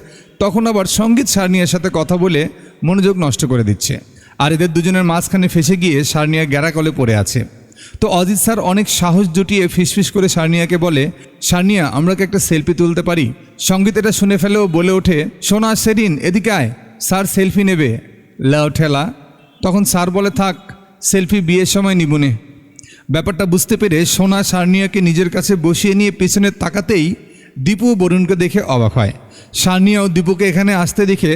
তখন আবার সঙ্গীত সার্নিয়ার সাথে কথা বলে মনোযোগ নষ্ট করে দিচ্ছে। আর এদের দুজনের মাঝখানে ফেসে গিয়ে সার্নিয়া গ্যারাকলে পড়ে আছে। তো অজিত স্যার অনেক সাহস জুটিয়ে ফিসফিস করে সার্নিয়াকে বলে, সার্নিয়া আমরা কি একটা সেলফি তুলতে পারি? সঙ্গীত এটা শুনে ফেলেও বলে ওঠে, সোনা সেদিন এদিকে আয়, স্যার সেলফি নেবে। লাও ঠেলা। তখন স্যার বলে, থাক সেলফি বিয়ের সময় নিবনে। ব্যাপারটা বুঝতে পেরে সোনা সার্নিয়াকে নিজের কাছে বসিয়ে নিয়ে পেছনে তাকাতেই দীপু বরুণকে দেখে অবাক হয়। সার্নিয়াও দীপুকে এখানে আসতে দেখে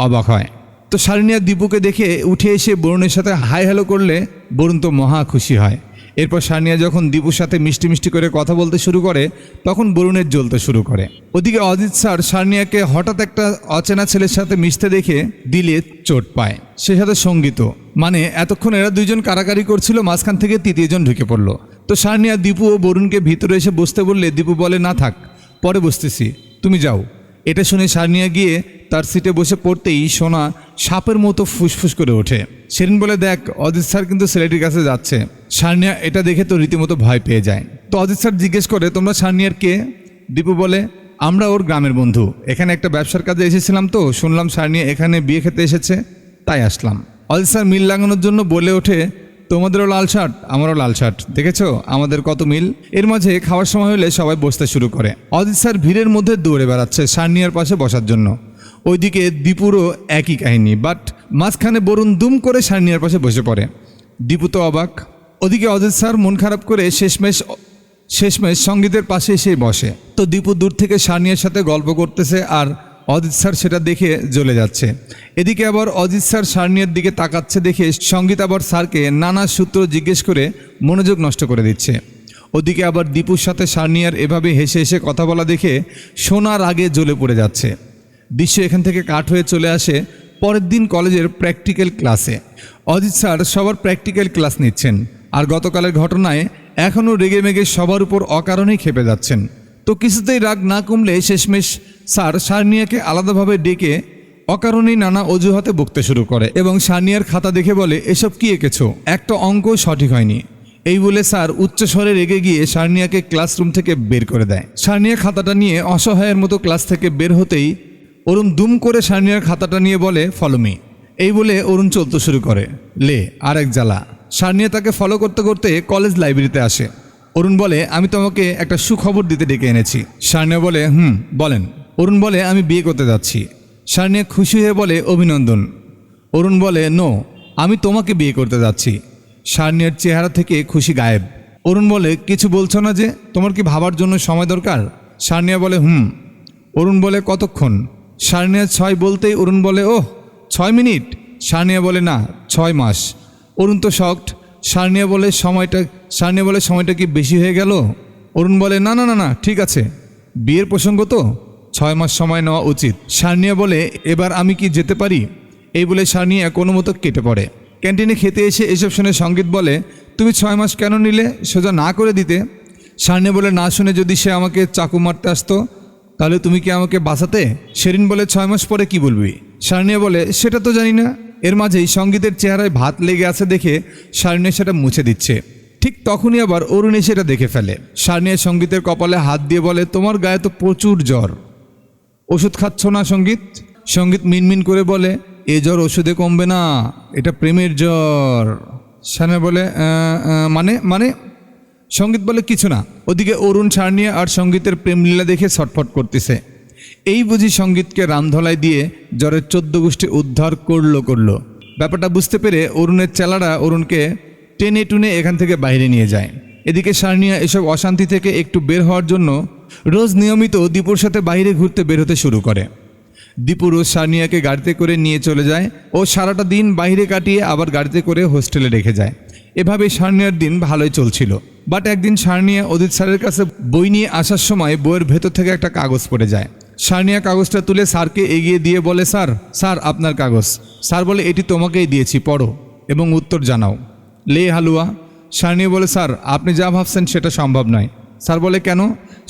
অবাক হয়। তো সার্নিয়া দীপুকে দেখে উঠে এসে বরুণের সাথে হাই হ্যালো করলে বরুণ তো মহা খুশি হয়। এরপর সার্নিয়া যখন দীপুর সাথে মিষ্টি মিষ্টি করে কথা বলতে শুরু করে তখন বরুণের জ্বলতে শুরু করে। ওদিকে অজিত স্যার সার্নিয়াকে হঠাৎ একটা অচেনা ছেলের সাথে মিশতে দেখে দিলে চোট পায়, সে সাথে সঙ্গীত। মানে এতক্ষণ এরা দুইজন কারাকারি করছিল, মাঝখান থেকে তৃতীয়জন ঢুকে পড়লো। তো সার্নিয়া দীপু ও বরুণকে ভিতরে এসে বসতে বললে দীপু বলে, না থাক, পরে বসতেছি, তুমি যাও। এটা শুনে সার্নিয়া গিয়ে তার সিটে বসে পড়তেই সোনা সাপের মতো ফুসফুস করে ওঠে। সেদিন বলে, দেখ অজিত স্যার কিন্তু ছেলেটির কাছে যাচ্ছে। সার্নিয়া এটা দেখে তো রীতিমতো ভয় পেয়ে যায়। তো অজিত স্যার জিজ্ঞেস করে, তোমরা সার্নিয়ার কে? দীপু বলে, আমরা ওর গ্রামের বন্ধু, এখানে একটা ব্যবসার কাজে এসেছিলাম, তো শুনলাম সার্নিয়া এখানে বিয়ে খেতে এসেছে, তাই আসলাম। অজিত স্যার মিল লাগানোর জন্য বলে ওঠে, তোমাদেরও লাল শার্ট আমারও লাল শার্ট, দেখেছো আমাদের কত মিল। এর মাঝে খাওয়ার সময় হলে সবাই বসতে শুরু করে। অজিত স্যার ভিড়ের মধ্যে দৌড়ে বেড়াচ্ছে সার্নিয়ার পাশে বসার জন্য। ওইদিকে দীপুরও একই কাহিনী, বাট মাঝখানে বরুণ দুম করে সার্নিয়ার পাশে বসে পড়ে। দীপু তো অবাক। ওদিকে অজিত স্যার মন খারাপ করে শেষমেশ সঙ্গীতের পাশে এসে বসে। তো দীপু দূর থেকে সার্নিয়ার সাথে গল্প করতেছে আর অজিত স্যার সেটা দেখে জ্বলে যাচ্ছে। এদিকে আবার অজিত স্যার সার্নিয়ার দিকে তাকাচ্ছে দেখে সঙ্গীত আবার স্যারকে নানা সূত্র জিজ্ঞেস করে মনোযোগ নষ্ট করে দিচ্ছে। ওদিকে আবার দীপুর সাথে সার্নিয়ার এভাবে হেসে হেসে কথা বলা দেখে সোনার আগে জ্বলে পড়ে যাচ্ছে। দৃশ্য এখান থেকে কাট হয়ে চলে আসে পরের দিন কলেজের প্র্যাকটিক্যাল ক্লাসে। অজিত স্যার সবার প্র্যাকটিক্যাল ক্লাস নিচ্ছেন আর গতকালের ঘটনায় এখনও রেগে মেগে সবার উপর অকারণেই খেপে যাচ্ছেন। তো কিছুতেই রাগ না কমলে শেষমেশ স্যার সার্নিয়াকে আলাদাভাবে ডেকে অকারণেই নানা অজুহাতে বকতে শুরু করে এবং সার্নিয়ার খাতা দেখে বলে, এসব কি এঁকেছো, একটা অঙ্ক সঠিক হয়নি। এই বলে স্যার উচ্চস্বরে রেগে গিয়ে সার্নিয়াকে ক্লাসরুম থেকে বের করে দেয়। সার্নিয়া খাতাটা নিয়ে অসহায়ের মতো ক্লাস থেকে বের হতেই অরুণ দুম করে সার্নিয়ার খাতাটা নিয়ে বলে, ফলো মি। এই বলে অরুণ চলতে শুরু করে। লে আরেক জ্বালা। সার্নিয়া তাকে ফলো করতে করতে কলেজ লাইব্রেরিতে আসে। অরুণ বলে, আমি তোমাকে একটা সুখবর দিতে ডেকে এনেছি। সার্নিয়া বলে, বলেন। অরুণ বলে, আমি বিয়ে করতে যাচ্ছি। সার্নিয়া খুশি হয়ে বলে, অভিনন্দন। অরুণ বলে, নো, আমি তোমাকে বিয়ে করতে যাচ্ছি। সার্নিয়ার চেহারা থেকে খুশি গায়েব। অরুণ বলে, কিছু বলছো না যে, তোমার কি ভাবার জন্য সময় দরকার? সার্নিয়া বলে, অরুণ বলে, কতক্ষণ? সার্নিয়া 6 বলতেই অরুণ বলে, ওহ 6 মিনিট। সার্নিয়া বলে, না 6 মাস। অরুণ তো শকড। সারনিয়া বলে সময়টা কি বেশি হয়ে গেল? অরুণ বলে না না না না ঠিক আছে, বিয়ের প্রসঙ্গ তো, 6 মাস সময় নেওয়া উচিত। সারনিয়া বলে এবার আমি কি যেতে পারি? এই বলে সারনিয়া কোনো মতো কেটে পড়ে। ক্যান্টিনে খেতে এসে এসব শুনে সঙ্গীত বলে তুমি 6 মাস কেন নিলে, সোজা না করে দিতে। সারনিয়া বলে না শুনে যদি সে আমাকে চাকু মারতে আসতো তাহলে তুমি কি আমাকে বাঁচাতে? শেরিন বলে 6 মাস পরে কি বলবি? সারনিয়া বলে সেটা তো জানি না। এর মাঝেই সঙ্গীতের চেহারায় ভাত লেগে আছে দেখে সারনিয়া সেটা মুছে দিচ্ছে। ঠিক তখনই আবার অরুণ এসে এটা দেখে ফেলে। সারনিয়া সঙ্গীতের কপালে হাত দিয়ে বলে তোমার গায়ে তো প্রচুর জ্বর, ওষুধ খাচ্ছ না সঙ্গীত? সঙ্গীত মিনমিন করে বলে এ জ্বর ওষুধে কমবে না, এটা প্রেমের জ্বর। সারনিয়া বলে মানে মানে সঙ্গীত বলে কিছু না। ওদিকে অরুণ সারনিয়া আর সঙ্গীতের প্রেমলীলা দেখে ছটফট করতেছে। এই বুঝি সঙ্গীতকে রামধলাই দিয়ে জ্বরের 14 গোষ্ঠী উদ্ধার করলো। ব্যাপারটা বুঝতে পেরে অরুণের চেলারা অরুণকে টেনে টুনে এখান থেকে বাইরে নিয়ে যায়। এদিকে সারনিয়া এসব অশান্তি থেকে একটু বের হওয়ার জন্য রোজ নিয়মিত দীপুর সাথে বাইরে ঘুরতে বের হতে শুরু করে। দীপু রোজ সারনিয়াকে গাড়িতে করে নিয়ে চলে যায় ও সারাটা দিন বাইরে কাটিয়ে আবার গাড়িতে করে হোস্টেলে রেখে যায়। এভাবে সারনিয়ার দিন ভালোই চলছিল। বাট একদিন সারনিয়া অদিত স্যারের কাছে বই নিয়ে আসার সময় বইয়ের ভেতর থেকে একটা কাগজ পড়ে যায়। সারনিয়া কাগজটা তুলে স্যারকে এগিয়ে দিয়ে বলে স্যার আপনার কাগজ। স্যার বলে এটি তোমাকেই দিয়েছি, পড়ো এবং উত্তর জানাও। লে হালুয়া। সারনিয়া বলে স্যার আপনি যা ভাবছেন সেটা সম্ভব নয়। স্যার বলে কেন?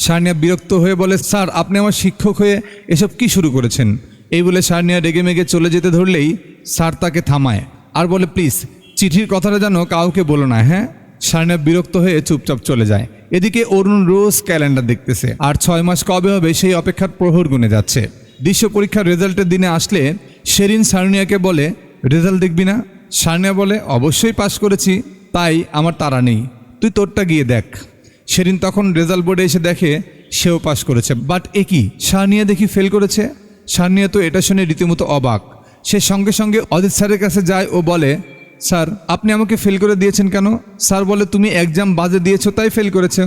সারনিয়া বিরক্ত হয়ে বলে স্যার আপনি আমার শিক্ষক হয়ে এসব কি শুরু করেছেন? এই বলে সারনিয়া রেগে মেগে চলে যেতে ধরলেই স্যার তাকে থামায় আর বলে প্লিজ চিঠির কথাটা যেন কাউকে বলো না, হ্যাঁ? সারনিয়া বিরক্ত হয়ে চুপচাপ চলে যায়। এদিকে অরুণ রোজ ক্যালেন্ডার দেখতেছে আর 6 মাস কবে হবে সেই অপেক্ষার প্রহর গুনে যাচ্ছে। দৃশ্য পরীক্ষার রেজাল্টের দিনে আসলে শেরিন সারনিয়াকে বলে রেজাল্ট দেখবি না? সারনিয়া বলে অবশ্যই পাশ করেছি, তাই আমার তাড়া নেই, তুই তোরটা গিয়ে দেখ। শেরিন তখন রেজাল্ট বোর্ডে এসে দেখে সেও পাশ করেছে। বাট এ কি, সারনিয়া দেখি ফেল করেছে। সারনিয়া তো এটা শুনে রীতিমতো অবাক। সে সঙ্গে সঙ্গে অদিত স্যারের কাছে যায় ও বলে স্যার আপনি আমাকে ফেল করে দিয়েছেন কেন? স্যার বলে তুমি এক্সাম বাজে দিয়েছো তাই ফেল করেছো।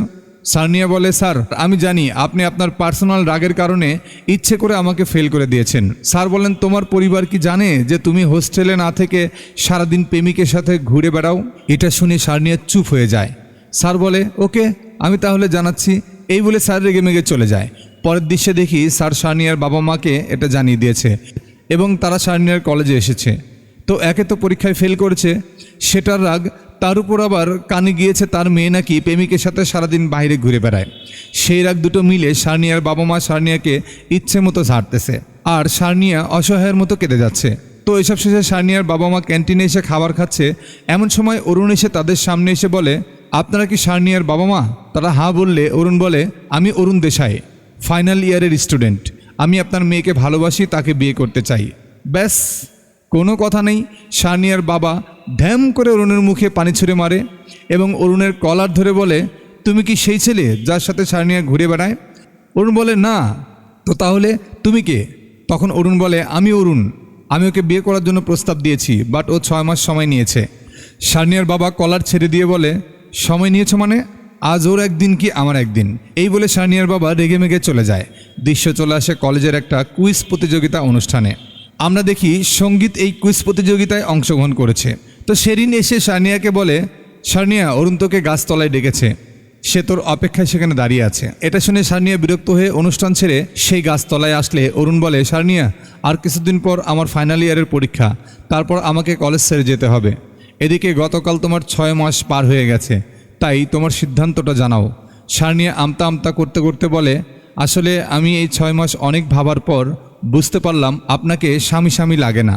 সারনিয়া বলে স্যার আমি জানি আপনি আপনার পার্সোনাল রাগের কারণে ইচ্ছে করে আমাকে ফেল করে দিয়েছেন। স্যার বলেন তোমার পরিবার কি জানে যে তুমি হোস্টেলে না থেকে সারাদিন প্রেমিকের সাথে ঘুরে বেড়াও? এটা শুনে সারনিয়া চুপ হয়ে যায়। স্যার বলে ওকে আমি তাহলে জানাচ্ছি। এই বলে স্যার রেগে মেগে চলে যায়। পরের দৃশ্যে দেখি স্যার সারনিয়ার বাবা মাকে এটা জানিয়ে দিয়েছে এবং তারা সারনিয়ার কলেজে এসেছে। তো একে তো পরীক্ষায় ফেল করেছে, সেটার রাগ, তার উপর আবার কানে গিয়েছে তার মেয়ে নাকি প্রেমিকের সাথে সারাদিন বাইরে ঘুরে বেড়ায়। সেই রাগ দুটো মিলে সারনিয়ার বাবা মা সারনিয়াকে ইচ্ছে মতো ঝাড়তেছে আর সারনিয়া অসহায়ের মতো কেঁদে যাচ্ছে। তো এসব শেষে সারনিয়ার বাবা মা ক্যান্টিনে এসে খাবার খাচ্ছে। এমন সময় অরুণ এসে তাদের সামনে এসে বলে আপনারা কি সারনিয়ার বাবা মা? তারা হ্যাঁ বললে অরুণ বলে আমি অরুণ দেশাই, ফাইনাল ইয়ারের স্টুডেন্ট। আমি আপনার মেয়েকে ভালোবাসি, তাকে বিয়ে করতে চাই। ব্যাস, কোনো কথা নেই। সারনিয়ার বাবা ঢ্যাম করে অরুণের মুখে পানি ছুঁড়ে মারে এবং অরুণের কলার ধরে বলে তুমি কি সেই ছেলে যার সাথে সারনিয়া ঘুরে বেড়ায়? অরুণ বলে না। তো তাহলে তুমি কে? তখন অরুণ বলে আমি অরুণ, আমি ওকে বিয়ে করার জন্য প্রস্তাব দিয়েছি, বাট ও 6 মাস সময় নিয়েছে। সারনিয়ার বাবা কলার ছেড়ে দিয়ে বলে সময় নিয়েছ মানে? আজ ওর একদিন কি আমার একদিন। এই বলে সারনিয়ার বাবা রেগে মেগে চলে যায়। দৃশ্য চলে আসে কলেজের একটা কুইজ প্রতিযোগিতা অনুষ্ঠানে। আমরা দেখি সঙ্গীত এই কুইজ প্রতিযোগিতায় অংশগ্রহণ করেছে। তো শেরিন এসে সারনিয়াকে বলে সারনিয়া অরুণ তোকে গাছতলায় ডেকেছে, সে তোর অপেক্ষায় সেখানে দাঁড়িয়ে আছে। এটা শুনে সারনিয়া বিরক্ত হয়ে অনুষ্ঠান ছেড়ে সেই গাছতলায় আসলে অরুণ বলে সারনিয়া আর কিছুদিন পর আমার ফাইনাল ইয়ারের পরীক্ষা, তারপর আমাকে কলেজ ছেড়ে যেতে হবে। এদিকে গতকাল তোমার 6 মাস পার হয়ে গেছে, তাই তোমার সিদ্ধান্তটা জানাও। সারনিয়া আমতা আমতা করতে করতে বলে আসলে আমি এই 6 মাস অনেক ভাবার পর বুঝতে পারলাম আপনাকে স্বামী স্বামী লাগে না,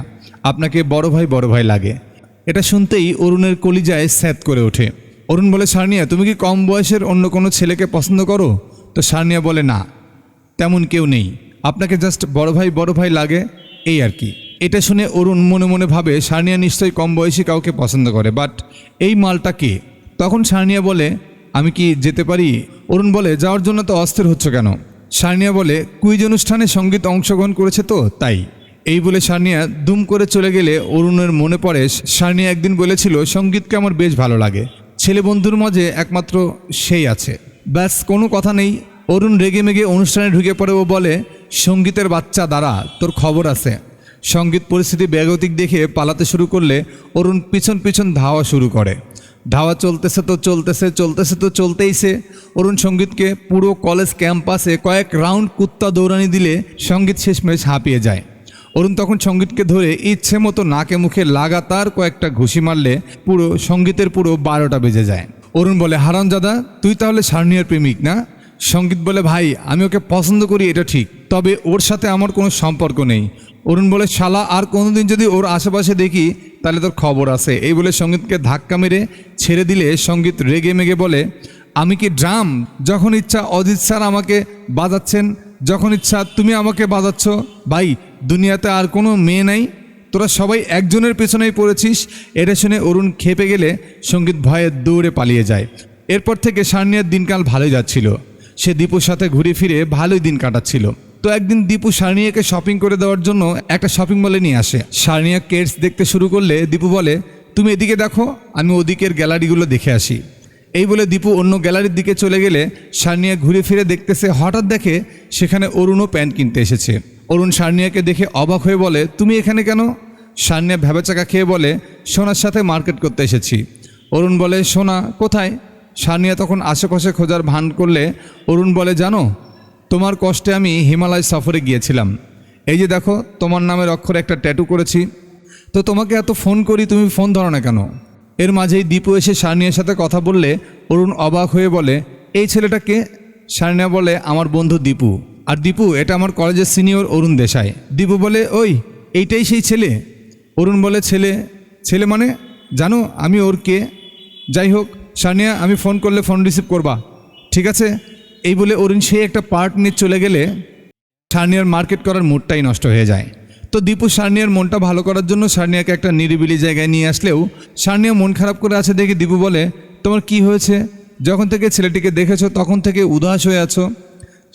আপনাকে বড় ভাই লাগে। এটা শুনতেই অরুণের কলিজায় স্যাঁত করে ওঠে। অরুণ বলে সারনিয়া তুমি কি কম বয়সের অন্য কোনো ছেলেকে পছন্দ করো? তো সারনিয়া বলে না, তেমন কেউ নেই, আপনাকে জাস্ট বড় ভাই লাগে, এই আর কি। এটা শুনে অরুণ মনে মনে ভাবে সারনিয়া নিশ্চয়ই কম বয়সী কাউকে পছন্দ করে, বাট এই মালটা কে? তখন সারনিয়া বলে আমি কি যেতে পারি? অরুণ বলে যাওয়ার জন্য তো অস্থির হচ্ছে কেন? সারনিয়া বলে কুইজ অনুষ্ঠানে সঙ্গীত অংশগ্রহণ করেছে তো তাই। এই বলে সারনিয়া দুম করে চলে গেলে অরুণের মনে পড়ে সারনিয়া একদিন বলেছিল সঙ্গীতকে আমার বেশ ভালো লাগে, ছেলে বন্ধুর মাঝে একমাত্র সেই আছে। ব্যাস, কোনো কথা নেই। অরুণ রেগে মেগে অনুষ্ঠানে ঢুকে পড়ে ও বলে সঙ্গীতের বাচ্চা দাঁড়া, তোর খবর আছে। সঙ্গীত পরিস্থিতি বেগতিক দেখে পালাতে শুরু করলে অরুণ পিছন পিছন ধাওয়া শুরু করে। ধাওয়া চলতেছে তো চলতেইছে। অরুণ সঙ্গীতকে পুরো কলেজ ক্যাম্পাসে কয়েক রাউন্ড কুত্তা দৌড়ানি দিলে সঙ্গীত শেষমেশ হাঁপিয়ে যায়। অরুণ তখন সঙ্গীতকে ধরে ইচ্ছে মতো নাকে মুখে লাগাতার কয়েকটা ঘুষি মারলে সঙ্গীতের পুরো 12টা বেজে যায়। অরুণ বলে, হারামজাদা, তুই তাহলে সারনিয়ার প্রেমিক না? সঙ্গীত বলে, ভাই আমি ওকে পছন্দ করি এটা ঠিক, তবে ওর সাথে আমার কোনো সম্পর্ক নেই। অরুণ বলে, শালা আর কোনোদিন যদি ওর আশেপাশে দেখি তাহলে তোর খবর আছে। এই বলে সঙ্গীতকে ধাক্কা মেরে ছেড়ে দিলে সঙ্গীত রেগে মেগে বলে, আমি কি ড্রাম? যখন ইচ্ছা অজিত স্যার আমাকে বাজাচ্ছেন, যখন ইচ্ছা তুমি আমাকে বাজাচ্ছ। ভাই দুনিয়াতে আর কোনো মেয়ে নাই, তোরা সবাই একজনের পেছনেই পড়েছিস। এটা শুনে অরুণ খেপে গেলে সঙ্গীত ভয়ে দৌড়ে পালিয়ে যায়। এরপর থেকে সারনিয়ার দিনকাল ভালোই যাচ্ছিল। সে দীপুর সাথে ঘুরে ফিরে ভালোই দিন কাটাচ্ছিল। তো একদিন দীপু সারনিয়াকে শপিং করে দেওয়ার জন্য একটা শপিং মলে নিয়ে আসে। সারনিয়া কেটস দেখতে শুরু করলে দীপু বলে, তুমি এদিকে দেখো, আমি ওদিকের গ্যালারিগুলো দেখে আসি। এই বলে দীপু অন্য গ্যালারির দিকে চলে গেলে সারনিয়া ঘুরে ফিরে দেখতেছে, হঠাৎ দেখে সেখানে অরুণও প্যান্ট কিনতে এসেছে। অরুণ সারনিয়াকে দেখে অবাক হয়ে বলে, তুমি এখানে কেন? সারনিয়া ভ্যাবাচাকা খেয়ে বলে, সোনার সাথে মার্কেট করতে এসেছি। অরুণ বলে, সোনা কোথায়? সারনিয়া তখন আশেপাশে খোঁজার ভান করলে অরুণ বলে, জানো তোমার কষ্টে আমি হিমালয় সফরে গিয়েছিলাম, এই যে দেখো তোমার নামের অক্ষরে একটা ট্যাটু করেছি। তো তোমাকে এত ফোন করি, তুমি ফোন ধরো না কেন? এর মাঝেই দীপু এসে সারনিয়ার সাথে কথা বললে অরুণ অবাক হয়ে বলে, এই ছেলেটাকে? সারনিয়া বলে, আমার বন্ধু দীপু। আর দীপু এটা আমার কলেজের সিনিয়র অরুণ দেশাই। দীপু বলে, ওই এইটাই সেই ছেলে? অরুণ বলে, ছেলে মানে? জানো আমি ওর কে? যাই হোক সারনিয়া, আমি ফোন করলে ফোন রিসিভ করবা, ঠিক আছে? এই বলে অরুণ সেই একটা পার্ট নিয়ে চলে গেলে সারনিয়ার মার্কেট করার মুডটাই নষ্ট হয়ে যায়। তো দীপু সারনিয়ার মনটা ভালো করার জন্য সারনিয়াকে একটা নিরিবিলি জায়গায় নিয়ে আসলেও সারনিয়া মন খারাপ করে আছে দেখে দীপু বলে, তোমার কি হয়েছে? যখন থেকে ছেলেটিকে দেখেছো তখন থেকে উদাস হয়ে আছো।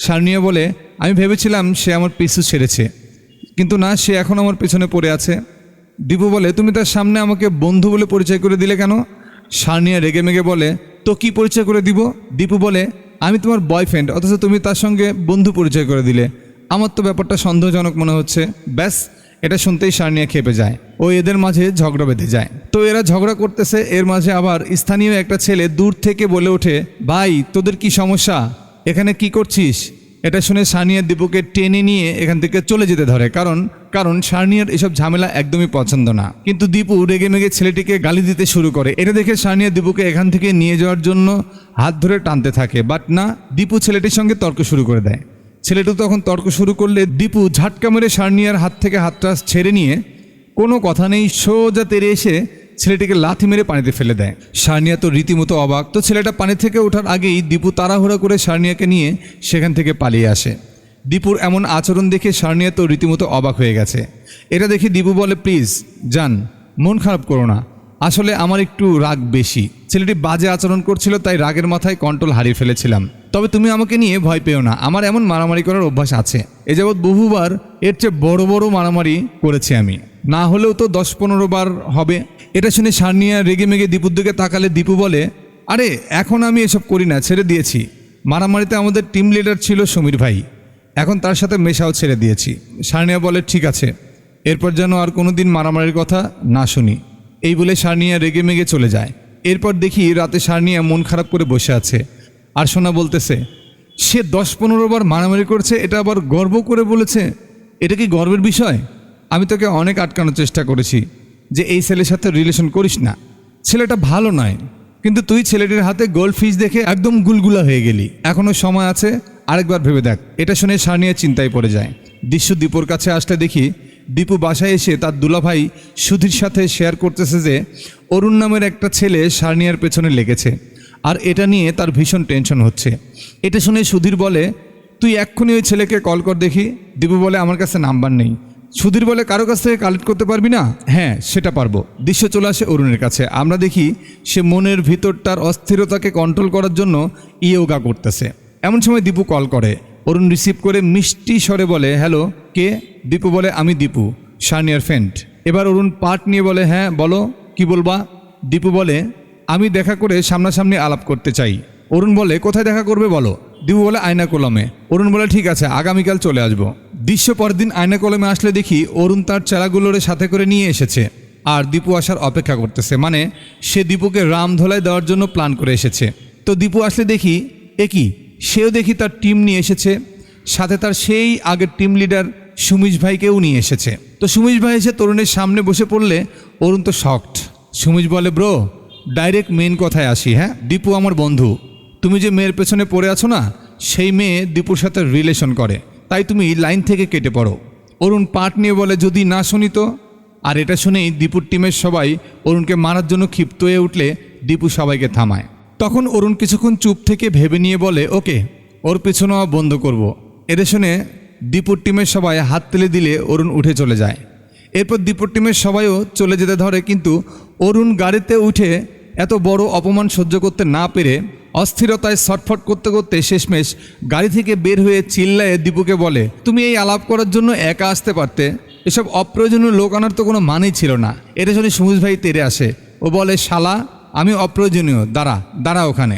সারনিয়া বলে, আমি ভেবেছিলাম সে আমার পিছু ছেড়েছে, কিন্তু না, সে এখন আমার পেছনে পড়ে আছে। দীপু বলে, তুমি তার সামনে আমাকে বন্ধু বলে পরিচয় করে দিলে কেন? সারনিয়া রেগে মেগে বলে, তো কি পরিচয় করে দিব? দীপু বলে, আমি তোমার বয়ফ্রেন্ড, অথচ তুমি তার সঙ্গে বন্ধু পরিচয় করে দিলে। আমার তো ব্যাপারটা সন্দেহজনক মনে হচ্ছে। ব্যাস, এটা শুনতেই সারনিয়া খেপে যায় ও এদের মাঝে ঝগড়া বেঁধে যায়। তো এরা ঝগড়া করতেছে, এর মাঝে আবার স্থানীয় একটা ছেলে দূর থেকে বলে ওঠে, ভাই তোদের কি সমস্যা, এখানে কি করছিস? এটা শুনে সারনিয়া দীপুকে টেনে নিয়ে এখান থেকে চলে যেতে ধরে, কারণ সারনিয়ার এসব ঝামেলা একদমই পছন্দ না। কিন্তু দীপু রেগে মেগে ছেলেটিকে গালি দিতে শুরু করে। এটা দেখে সারনিয়া দীপুকে এখান থেকে নিয়ে যাওয়ার জন্য হাত ধরে টানতে থাকে, বাট না, দীপু ছেলেটির সঙ্গে তর্ক শুরু করে দেয়। ছেলেটি তখন তর্ক শুরু করলে দীপু ঝাটকা মেরে সারনিয়ার হাত থেকে হাতটা ছেড়ে নিয়ে কোনো কথা নেই সোজা তেড়ে এসে ছেলেটিকে লাথি মেরে পানিতে ফেলে দেয়। সারনিয়া তো রীতিমতো অবাক। তো ছেলেটা পানি থেকে ওঠার আগেই দীপু তাড়াহুড়া করে সারনিয়াকে নিয়ে সেখান থেকে পালিয়ে আসে। দীপুর এমন আচরণ দেখে সারনিয়া তো রীতিমতো অবাক হয়ে গেছে। এটা দেখে দীপু বলে, প্লিজ যান, মন খারাপ করো না, আসলে আমার একটু রাগ বেশি। ছেলেটি বাজে আচরণ করছিল, তাই রাগের মাথায় কন্ট্রোল হারিয়ে ফেলেছিলাম। তবে তুমি আমাকে নিয়ে ভয় পেও না, আমার এমন মারামারি করার অভ্যাস আছে। এ যাবৎ বহুবার এর চেয়ে বড় বড় মারামারি করেছি আমি, না হলেও তো 10-15 বার হবে। এটা শুনে সারনিয়া রেগে মেগে দীপুর দিকে তাকালে দীপু বলে, আরে এখন আমি এসব করি না, ছেড়ে দিয়েছি। মারামারিতে আমাদের টিম লিডার ছিল সমীর ভাই, এখন তার সাথে মেশাও ছেড়ে দিয়েছি। সারনিয়া বলে, ঠিক আছে, এরপর যেন আর কোনো দিন মারামারির কথা না শুনি। এই বলে সারনিয়া রেগে মেগে চলে যায়। এরপর দেখি রাতে সারনিয়া মন খারাপ করে বসে আছে, আর সোনা বলতেছে, সে 10-15 বার মারামারি করছে, এটা আবার গর্ব করে বলেছে। এটা কি গর্বের বিষয়? আমি তোকে অনেক আটকানোর চেষ্টা করেছি যে এই ছেলের সাথে রিলেশন করিস না, ছেলেটা ভালো নয়, কিন্তু তুই ছেলেটির হাতে গোল্ড ফিশ দেখে একদম গুলগুলা হয়ে গেলি। এখনও সময় আছে, আরেকবার ভেবে দেখ। এটা শুনে সারনিয়া চিন্তায় পড়ে যায়। দৃশ্য দীপুর কাছে আসলে দেখি দীপু বাসায় এসে তার দুলাভাই সুধীর সাথে শেয়ার করতেছে যে অরুণ নামের একটা ছেলে সারনিয়ার পেছনে লেগেছে, আর এটা নিয়ে তার ভীষণ টেনশন হচ্ছে। এটা শুনে সুধীর বলে, তুই এক্ষুনি ওই ছেলেকে কল কর দেখি। দীপু বলে, আমার কাছে নাম্বার নেই। সুধীর বলে, কারো কাছ থেকে কালেক্ট করতে পারবি না? হ্যাঁ, সেটা পারবো। দৃশ্য চলে আসে অরুণের কাছে। আমরা দেখি সে মনের ভিতরটার অস্থিরতাকে কন্ট্রোল করার জন্য ইয়োগা করতেছে। এমন সময় দীপু কল করে। অরুণ রিসিভ করে মিষ্টি স্বরে বলে, হ্যালো, কে? দীপু বলে, আমি দীপু, সারনিয়ার ফ্রেন্ড। এবার অরুণ পার্ট নিয়ে বলে, হ্যাঁ বলো, কি বলবা? দীপু বলে, আমি দেখা করে সামনাসামনি আলাপ করতে চাই। অরুণ বলে, কোথায় দেখা করবে বলো? দীপু বলে, আয়না কলমে। অরুণ বলে, ঠিক আছে, আগামীকাল চলে আসবো। দৃশ্য পরের দিন আয়না কলমে আসলে দেখি অরুণ তার চেলাগুলোর সাথে করে নিয়ে এসেছে আর দীপু আসার অপেক্ষা করতেছে, মানে সে দীপুকে রামধোলাই দেওয়ার জন্য প্ল্যান করে এসেছে। তো দীপু আসলে দেখি একই সেও দেখি তার টিম নিয়ে এসেছে, সাথে তার সেই আগের টিম লিডার সুমিশ ভাইকেও নিয়ে এসেছে। তো সুমিশ ভাই এসে তরুণের সামনে বসে পড়লে অরুণ তো শকড। সুমিশ বলে, ব্রো ডাইরেক্ট মেন কথায় আসি। হ্যাঁ, দীপু আমার বন্ধু, তুমি যে মেয়ের পেছনে পড়ে আছো না, সেই মেয়ে দীপুর সাথে রিলেশন করে, তাই তুমি লাইন থেকে কেটে পড়ো। অরুণ পাট নিয়ে বলে, যদি না শুনি তো। আর এটা শুনেই দীপুর টিমের সবাই অরুণকে মারার জন্য ক্ষিপ্ত হয়ে উঠলে দীপু সবাইকে থামায়। তখন অরুণ কিছুক্ষণ চুপ থেকে ভেবে নিয়ে বলে, ওকে, ওর পেছনে বন্ধ করব। এটা শুনে দীপুর টিমের সবাই হাত তুলে দিলে অরুণ উঠে চলে যায়। এরপর দীপুর টিমের সবাইও চলে যেতে ধরে, কিন্তু অরুণ গাড়িতে উঠে এত বড় অপমান সহ্য করতে না পেরে অস্থিরতায় ছটফট করতে করতে শেষমেশ গাড়ি থেকে বের হয়ে চিল্লায়ে দীপুকে বলে, তুমি এই আলাপ করার জন্য একা আসতে পারতে, এসব অপ্রয়োজনীয় লোক আনার তো কোনো মানেই ছিল না। এটা শুনে সুমিশ ভাই তেড়ে আসে, ও বলে, শালা আমি অপ্রয়োজনীয়, দাঁড়া ওখানে।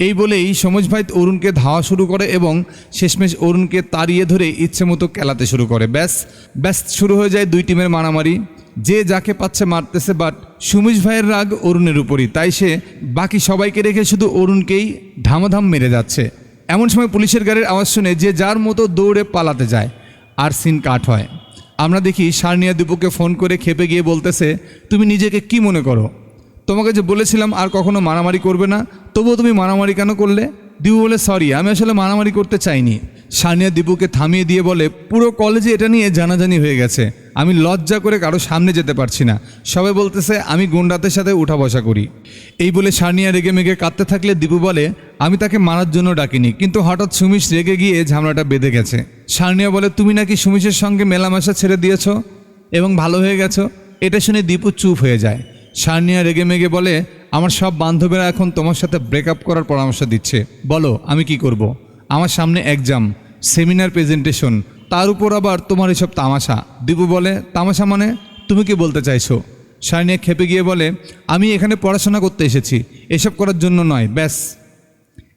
এই বলেই সমজ ভাই অরুণকে ধাওয়া শুরু করে এবং শেষমেশ অরুণকে তাড়িয়ে ধরে ইচ্ছে মতো খেলাতে শুরু করে। ব্যাস শুরু হয়ে যায় দুই টিমের মারামারি, যে যাকে পাচ্ছে মারতেছে। বাট সুমিশ ভাইয়ের রাগ অরুণের উপরই, তাই সে বাকি সবাইকে রেখে শুধু অরুণকেই ধামাধাম মেরে যাচ্ছে। এমন সময় পুলিশের গাড়ির আওয়াজ শুনে যে যার মতো দৌড়ে পালাতে যায় আর সিন কাট হয়। আমরা দেখি সারনিয়া দীপুকে ফোন করে খেপে গিয়ে বলতেছে, তুমি নিজেকে কি মনে করো? তোমাকে যে বলেছিলাম আর কখনো মারামারি করবে না, তবুও তুমি মারামারি কেন করলে? দীপু বলে, সরি, আমি আসলে মারামারি করতে চাইনি। সারনিয়া দীপুকে থামিয়ে দিয়ে বলে, পুরো কলেজে এটা নিয়ে জানাজানি হয়ে গেছে, আমি লজ্জা করে কারো সামনে যেতে পারছি না, সবাই বলতেছে আমি গুন্ডাদের সাথে উঠা বসা করি। এই বলে সারনিয়া রেগে মেগে কাঁদতে থাকলে দীপু বলে, আমি তাকে মারার জন্য ডাকিনি, কিন্তু হঠাৎ সুমিশ রেগে গিয়ে ঝামেলাটা বেঁধে গেছে। সারনিয়া বলে, তুমি নাকি সুমিশের সঙ্গে মেলামেশা ছেড়ে দিয়েছ এবং ভালো হয়ে গেছো। এটা শুনে দীপু চুপ হয়ে যায়। সারনিয়া রেগে মেগে বলে, আমার সব বান্ধবীরা এখন তোমার সাথে ব্রেকআপ করার পরামর্শ দিচ্ছে, বলো আমি কি করব? আমার সামনে এক্সাম, সেমিনার প্রেজেন্টেশন, তার উপর আবার তোমার এসব তামাশা। দীপু বলে, তামাশা মানে? তুমি কি বলতে চাইছো? সারনিয়া খেপে গিয়ে বলে, আমি এখানে পড়াশোনা করতে এসেছি, এসব করার জন্য নয়। ব্যাস।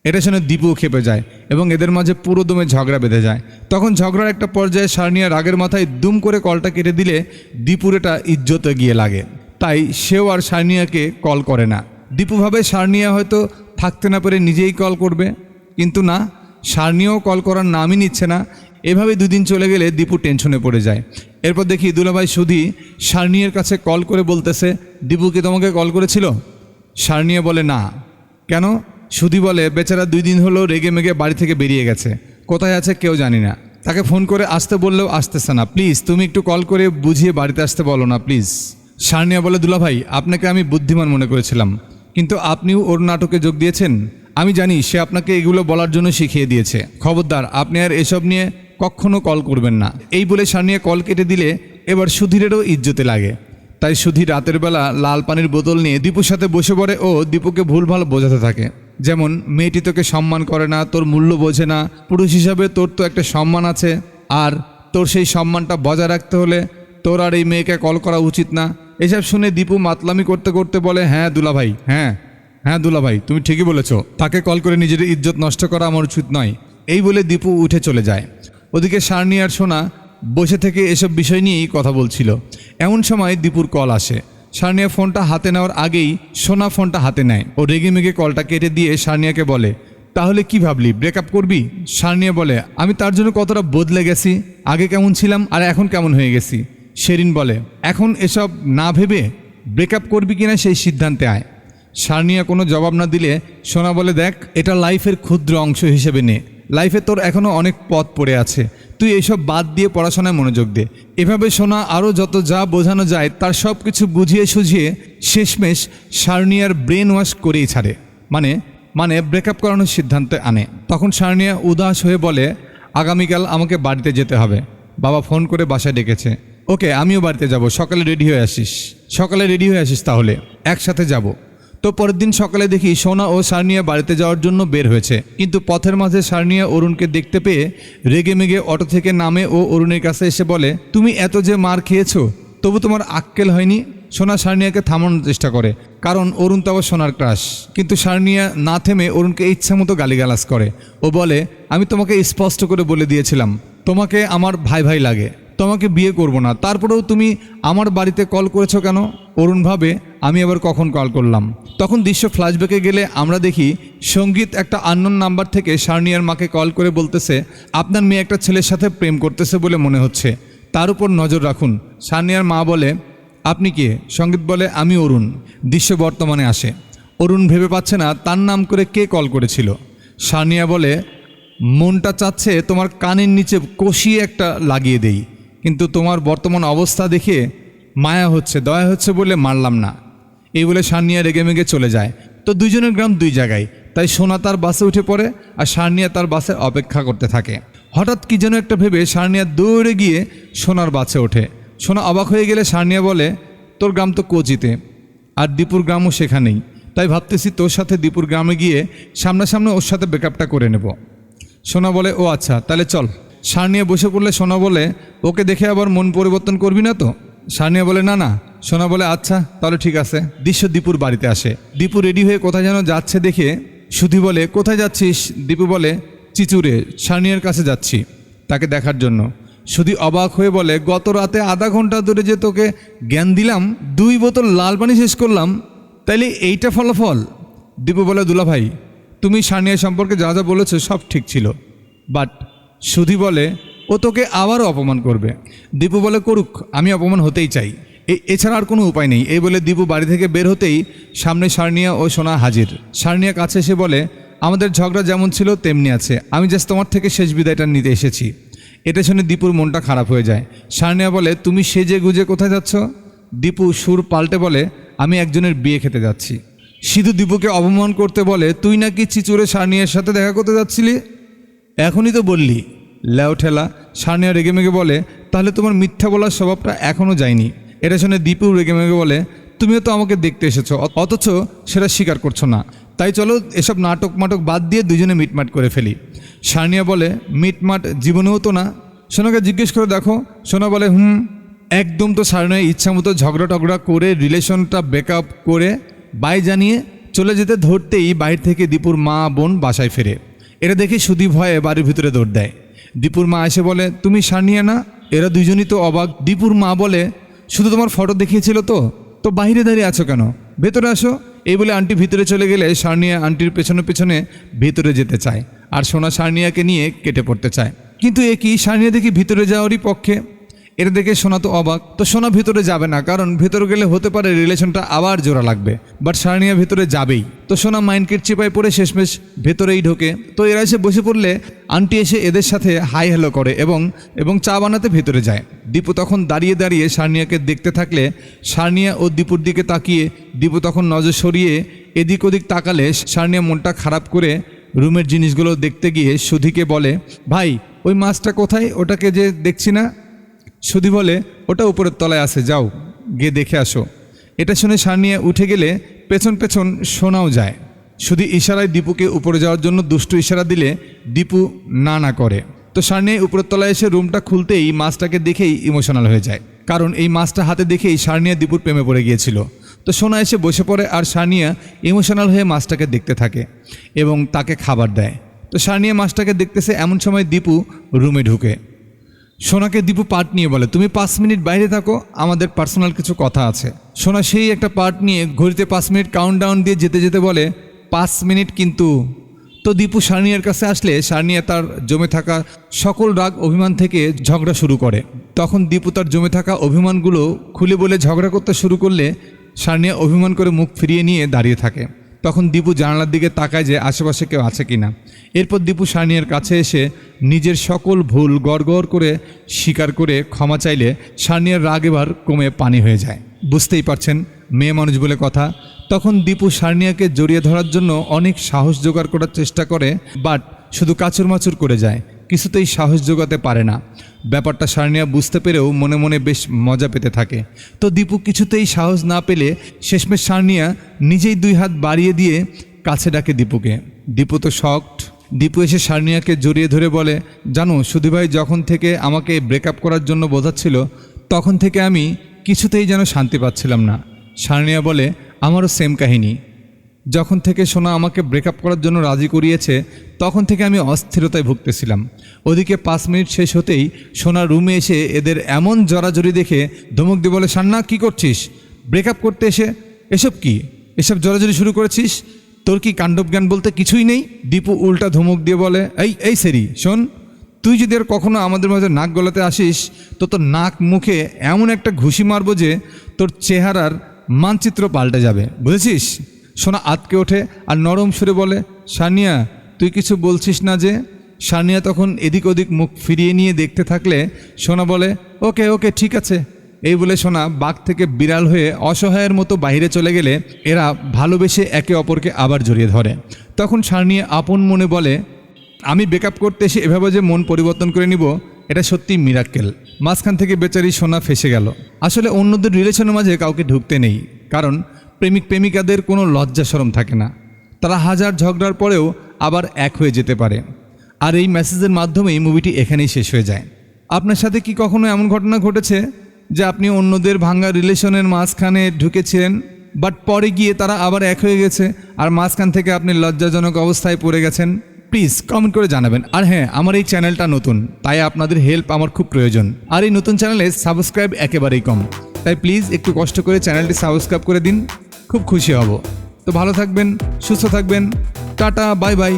এটা শুনে দীপুও খেপে যায় এবং এদের মাঝে পুরো দমে ঝগড়া বেঁধে যায়। তখন ঝগড়ার একটা পর্যায়ে সারনিয়া রাগের মাথায় দুম করে কলটা কেটে দিলে দীপুর এটা ইজ্জতে গিয়ে লাগে, তাই সেও আর সারনিয়াকে কল করে না। দীপু ভাবে সারনিয়া হয়তো থাকতে না পেরে নিজেই কল করবে, কিন্তু না, সারনিয়াও কল করার নামই নিচ্ছে না। এভাবে দুদিন চলে গেলে দীপু টেনশনে পড়ে যায়। এরপর দেখি দুলাভাই সুধি সারনিয়ার কাছে কল করে বলতেছে, দীপু কি তোমাকে কল করেছিল? সারনিয়া বলে, না। কেন? সুধি বলে, বেচারা 2 দিন হলো রেগে মেগে বাড়ি থেকে বেরিয়ে গেছে, কোথায় আছে কেউ জানি না, তাকে ফোন করে আসতে বললেও আসতেছে না, প্লিজ তুমি একটু কল করে বুঝিয়ে বাড়িতে আসতে বলো না প্লিজ। সারনিয়া বলে, দুলাভাই আপনাকে আমি বুদ্ধিমান মনে করেছিলাম, কিন্তু আপনিও ওর নাটকে যোগ দিয়েছেন। আমি জানি সে আপনাকে এগুলো বলার জন্য শিখিয়ে দিয়েছে, খবরদার আপনি আর এসব নিয়ে কখনো কল করবেন না। এই বলে সারনিয়া কল কেটে দিলে এবার সুধীরেরও ইজ্জতে লাগে, তাই সুধীর রাতের বেলা লাল পানির বোতল নিয়ে দীপুর সাথে বসে পড়ে ও দীপুকে ভুলভাল বোঝাতে থাকে। যেমন, মেয়েটি তোকে সম্মান করে না, তোর মূল্য বোঝে না, পুরুষ হিসাবে তোর তো একটা সম্মান আছে, আর তোর সেই সম্মানটা বজায় রাখতে হলে তোর আর এই মেয়েকে কল করা উচিত না। এসব শুনে দীপু মাতলামি করতে করতে বলে, হ্যাঁ দুলাভাই, হ্যাঁ দুলাভাই, তুমি ঠিকই বলেছ, তাকে কল করে নিজের ইজ্জত নষ্ট করা আমার উচিত নয়। এই বলে দীপু উঠে চলে যায়। ওদিকে সারনিয়া আর সোনা বসে থেকে এসব বিষয় নিয়েই কথা বলছিল। এমন সময় দীপুর কল আসে। সারনিয়া ফোনটা হাতে নেওয়ার আগেই সোনা ফোনটা হাতে নেয় ও রেগে মেগে কলটা কেটে দিয়ে সারনিয়াকে বলে, তাহলে কি ভাবলি, ব্রেকআপ করবি? সারনিয়া বলে, আমি তার জন্য কতটা বদলে গেছি, আগে কেমন ছিলাম আর এখন কেমন হয়ে গেছি। শেরিন বলে, এখন এসব না ভেবে ব্রেকআপ করবি কিনা সেই সিদ্ধান্তে আয়। সারনিয়া কোনো জবাব না দিলে সোনা বলে, দেখ এটা লাইফের ক্ষুদ্র অংশ হিসেবে নে, লাইফে তোর এখনও অনেক পথ পড়ে আছে, তুই এইসব বাদ দিয়ে পড়াশোনায় মনোযোগ দে। এভাবে সোনা আরও যত যা বোঝানো যায় তার সব কিছু বুঝিয়ে সুঝিয়ে শেষমেশ সারনিয়ার ব্রেন ওয়াশ করেই ছাড়ে, মানে ব্রেকআপ করানোর সিদ্ধান্তে আনে। তখন সারনিয়া উদাস হয়ে বলে, আগামীকাল আমাকে বাড়িতে যেতে হবে, বাবা ফোন করে বাসায় ডেকেছে। ওকে, আমিও বাড়িতে যাব, সকালে রেডি হয়ে আসিস, তাহলে একসাথে যাব। তো পরের দিন সকালে দেখি সোনা ও সারনিয়া বাড়িতে যাওয়ার জন্য বের হয়েছে, কিন্তু পথের মাঝে সারনিয়া অরুণকে দেখতে পেয়ে রেগে মেগে অটো থেকে নামে ও অরুণের কাছে এসে বলে, তুমি এত যে মার খেয়েছো তবু তোমার আক্কেল হয়নি? সোনা সারনিয়াকে থামানোর চেষ্টা করে, কারণ অরুণ তো আবার সোনার ক্রাশ, কিন্তু সারনিয়া না থেমে অরুণকে ইচ্ছা মতো গালিগালাজ করে ও বলে, আমি তোমাকে স্পষ্ট করে বলে দিয়েছিলাম তোমাকে আমার ভাই ভাই লাগে, তোমাকে বিয়ে করব না, তারপরেও তুমি আমার বাড়িতে কল করেছো কেন? অরুণ ভাবে আমি আবার কখন কল করলাম। তখন দৃশ্য ফ্ল্যাশব্যাকে গেলে আমরা দেখি সঙ্গীত একটা আননোন নাম্বার থেকে শার্নিয়ার মাকে কল করে বলতেছে আপনার মেয়ে একটা ছেলের সাথে প্রেম করতেছে বলে মনে হচ্ছে, তার উপর নজর রাখুন। শার্নিয়ার মা বলে আপনি কে? সঙ্গীত বলে আমি অরুণ। দৃশ্য বর্তমানে আসে। অরুণ ভেবে পাচ্ছে না তার নাম করে কে কল করেছিল। শার্নিয়া বলে মনটা চাচ্ছে তোমার কানের নিচে কষিয়ে একটা লাগিয়ে দেই, কিন্তু তোমার বর্তমান অবস্থা দেখে মায়া হচ্ছে, দয়া হচ্ছে বলে মারলাম না। এই বলে শার্নিয়া রেগেমেগে চলে যায়। তো দুইজনের গ্রাম দুই জায়গায়, তাই সোনা তার বাসে উঠে পড়ে আর শার্নিয়া তার বাসে অপেক্ষা করতে থাকে। হঠাৎ কি যেন একটা ভেবে শার্নিয়া দৌড়ে গিয়ে সোনার বাসে ওঠে। সোনা অবাক হয়ে গেলে শার্নিয়া বলে তোর গ্রাম তো কোচিতে, আর দীপুর গ্রামও সেখানেই, তাই ভাবতেছি তোর সাথে দীপুর গ্রামে গিয়ে সামনাসামনি ওর সাথে ব্রেকআপটা করে নেব। সোনা বলে ও আচ্ছা তাহলে চল। শার্নিয়া বসে পড়লে সোনা বলে ওকে দেখে আবার মন পরিবর্তন করবি না তো? শার্নিয়া বলে না না। সোনা বলে আচ্ছা তাহলে ঠিক আছে। দৃশ্য দীপুর বাড়িতে আসে। দীপু রেডি হয়ে কোথায় যেন যাচ্ছে দেখে সুধি বলে কোথায় যাচ্ছিস? দীপু বলে চিচুরে, শার্নিয়ার কাছে যাচ্ছি তাকে দেখার জন্য। সুধি অবাক হয়ে বলে গত রাতে আধা ঘন্টা ধরে যে তোকে জ্ঞান দিলাম, 2 বোতল লাল পানি শেষ করলাম, তাইলে এইটা ফলাফল? দীপু বলে দুলাভাই তুমি শার্নিয়া সম্পর্কে যা যা বলেছো সব ঠিক ছিল, বাট সুধি বলে ও তোকে আবারও অপমান করবে। দীপু বলে করুক, আমি অপমান হতেই চাই, এছাড়া আর কোনো উপায় নেই। এই বলে দীপু বাড়ি থেকে বের হতেই সামনে শার্নিয়া ও সোনা হাজির। শার্নিয়া কাছে এসে বলে আমাদের ঝগড়া যেমন ছিল তেমনি আছে, আমি জাস্ট তোমার থেকে শেষ বিদায়টা নিতে এসেছি। এটা শুনে দীপুর মনটা খারাপ হয়ে যায়। শার্নিয়া বলে তুমি সেজে গুজে কোথায় যাচ্ছ? দীপু সুর পাল্টে বলে আমি একজনের বিয়ে খেতে যাচ্ছি। সিধু দীপুকে অপমান করতে বলে তুই নাকি চিচুরে শার্নিয়ার সাথে দেখা করতে যাচ্ছিলি, এখনই তো বললি। লেও ঠেলা। শার্নিয়া রেগেমেগে বলে তাহলে তোমার মিথ্যা বলার স্বভাবটা এখনও যায়নি। এটা শুনে দীপু রেগেমেগে বলে তুমিও তো আমাকে দেখতে এসেছো, অথচ সেটা স্বীকার করছো না, তাই চলো এসব নাটক মাটক বাদ দিয়ে দুজনে মিটমাট করে ফেলি। শার্নিয়া বলে মিটমাট জীবনেও তো না, সোনাকে জিজ্ঞেস করে দেখো। সোনা বলে একদম তো শার্নিয়া ইচ্ছা মতো ঝগড়া টগড়া করে রিলেশনটা ব্রেকআপ করে বাই জানিয়ে চলে যেতে ধরতেই বাইরে থেকে দীপুর মা বোন বাসায় ফেরে। এটা দেখে সুধি ভয়ে বাড়ির ভিতরে দৌড় দেয়। দীপুর মা এসে বলে তুমি শার্নিয়া না? এরা দুজনই তো অবাক। দীপুর মা বলে শুধু তোমার ফটো দেখিয়েছিল তো বাইরে দাঁড়িয়ে আছো কেন, ভেতরে আসো। এই বলে আন্টি ভিতরে চলে গেলে শার্নিয়া আন্টির পেছনে পেছনে ভিতরে যেতে চায়, আর সোনা শার্নিয়াকে নিয়ে কেটে পড়তে চায়। কিন্তু এ কি, শার্নিয়া দেখি ভিতরে যাওয়ারই পক্ষে। এটা দেখে সোনা তো অবাক। তো সোনা ভিতরে যাবে না, কারণ ভিতরে গেলে হতে পারে রিলেশনটা আবার জোড়া লাগবে, বাট শার্নিয়া ভিতরে যাবেই। তো সোনা মাইন্ডকেট চিপায় পড়ে শেষমেশ ভেতরেই ঢোকে। তো এরা এসে বসে পড়লে আন্টি এসে এদের সাথে হাই হ্যালো করে এবং চা বানাতে ভেতরে যায়। দীপু তখন দাঁড়িয়ে দাঁড়িয়ে শার্নিয়াকে দেখতে থাকলে শার্নিয়া ও দীপুর দিকে তাকিয়ে দীপু তখন নজর সরিয়ে এদিক ওদিক তাকালে শার্নিয়া মনটা খারাপ করে রুমের জিনিসগুলো দেখতে গিয়ে সুধিকে বলে ভাই ওই মাছটা কোথায়, ওটাকে যে দেখছি না। সুধি বলে ওটা উপরের তলায় আছে, যাও গিয়ে দেখে আসো। এটা শুনে শার্নিয়া উঠে গেলে পেছন পেছন সোনাও যায়। সুধি ইশারায় দীপুকে উপরে যাওয়ার জন্য দুষ্টু ইশারা দিলে দীপু না করে। তো শার্নিয়া উপরের তলায় এসে রুমটা খুলতেই মাছটাকে দেখেই ইমোশনাল হয়ে যায়, কারণ এই মাছটা হাতে দেখেই শার্নিয়া দীপুর প্রেমে পড়ে গিয়েছিল। তো সোনা এসে বসে পড়ে আর শার্নিয়া ইমোশনাল হয়ে মাছটাকে দেখতে থাকে এবং তাকে খাবার দেয়। তো শার্নিয়া মাছটাকে দেখতেছে, এমন সময় দীপু রুমে ঢুকে। সোনাকে দীপু পার্ট নিয়ে বলে তুমি 5 মিনিট বাইরে থাকো, আমাদের পার্সোনাল কিছু কথা আছে। সোনা সেই একটা পার্ট নিয়ে ঘড়িতে 5 মিনিট কাউন্টডাউন দিয়ে যেতে যেতে বলে 5 মিনিট কিন্তু। তো দীপু শার্নিয়ার কাছে আসলে শার্নিয়া তার জমে থাকা সকল রাগ অভিমান থেকে ঝগড়া শুরু করে। তখন দীপু তার জমে থাকা অভিমানগুলো খুলে বলে ঝগড়া করতে শুরু করলে শার্নিয়া অভিমান করে মুখ ফিরিয়ে নিয়ে দাঁড়িয়ে থাকে। তখন দীপু জানালার দিকে তাকায় যে আশেপাশে কেউ আছে কিনা। এরপর দীপু শার্নিয়ার কাছে এসে নিজের সকল ভুল গড়গড় করে স্বীকার করে ক্ষমা চাইলে শার্নিয়ার রাগ এবার কমে পানি হয়ে যায়। বুঝতেই পারছেন মেয়ে মানুষ বলে কথা। তখন দীপু শার্নিয়াকে জড়িয়ে ধরার জন্য অনেক সাহস জোগাড় করার চেষ্টা করে, বাট শুধু কাচুরমাচুর করে যায়, কিছুতেই সাহস জোগাতে পারে না। ব্যাপারটা শার্নিয়া বুঝতে পেরেও মনে মনে বেশ মজা পেতে থাকে। তো দীপু কিছুতেই সাহস না পেলে শেষমেশ শার্নিয়া নিজেই 2 হাত বাড়িয়ে দিয়ে কাছে ডাকে দীপুকে। দীপু তো শকড। দীপু এসে শার্নিয়াকে জড়িয়ে ধরে বলে জানো সুধীভাই যখন থেকে আমাকে ব্রেকআপ করার জন্য বোঝাচ্ছিল তখন থেকে আমি কিছুতেই যেন শান্তি পাচ্ছিলাম না। শার্নিয়া বলে আমারও সেম কাহিনী, যখন থেকে সোনা আমাকে ব্রেকআপ করার জন্য রাজি করিয়েছে তখন থেকে আমি অস্থিরতায় ভুগতেছিলাম। ওদিকে 5 মিনিট শেষ হতেই সোনা রুমে এসে এদের এমন জড়াজড়ি দেখে ধমক দিয়ে বলে, সান্না কী করছিস? ব্রেকআপ করতে এসে এসব কি? এসব জড়াজড়ি শুরু করেছিস? তোর কি কাণ্ডজ্ঞান বলতে কিছুই নেই? দীপু উল্টা ধমক দিয়ে বলে, এই সেরি শোন, তুই যদি আর কখনো আমাদের মাঝে নাক গলাতে আসিস তো তোর নাক মুখে এমন একটা ঘুষি মারবো যে তোর চেহারার মানচিত্র পাল্টে যাবে, বুঝেছিস? সোনা আতকে ওঠে আর নরম সুরে বলে, সানিয়া তুই কিছু বলছিস না যে? সানিয়া তখন এদিক ওদিক মুখ ফিরিয়ে নিয়ে দেখতে থাকলে সোনা বলে, ওকে ওকে ঠিক আছে। এই বলে সোনা বাঘ থেকে বিড়াল হয়ে অসহায়ের মতো বাইরে চলে গেলে এরা ভালোবেসে একে অপরকে আবার জড়িয়ে ধরে। তখন সানিয়া আপন মনে বলে, আমি ব্রেকআপ করতে এসে এভাবে যে মন পরিবর্তন করে নিব, এটা সত্যি মিরাক্কেল। মাঝখান থেকে বেচারি সোনা ফেসে গেল। আসলে অন্যদের রিলেশনের মাঝে কাউকে ঢুকতে নেই, কারণ প্রেমিক প্রেমিকাদের কোনো লজ্জা শরম থাকে না। তারা হাজার ঝগড়ার পরেও আবার এক হয়ে যেতে পারে। আর এই মেসেজের মাধ্যমেই মুভিটি এখানেই শেষ হয়ে যায়। আপনার সাথে কি কখনো এমন ঘটনা ঘটেছে যে আপনি অন্যদের ভাঙা রিলেশনের মাঝখানে ঢুকেছিলেন, বাট পরে গিয়ে তারা আবার এক হয়ে গেছে আর মাঝখান থেকে আপনি লজ্জাজনক অবস্থায় পড়ে গেছেন? প্লিজ কমেন্ট করে জানাবেন। আর হ্যাঁ, আমার এই চ্যানেলটা নতুন, তাই আপনাদের হেল্প আমার খুব প্রয়োজন। আর এই নতুন চ্যানেলে সাবস্ক্রাইব একেবারেই কম, তাই প্লিজ একটু কষ্ট করে চ্যানেলটি সাবস্ক্রাইব করে দিন, খুব খুশি হব। তো ভালো থাকবেন, সুস্থ থাকবেন, টাটা, বাই বাই।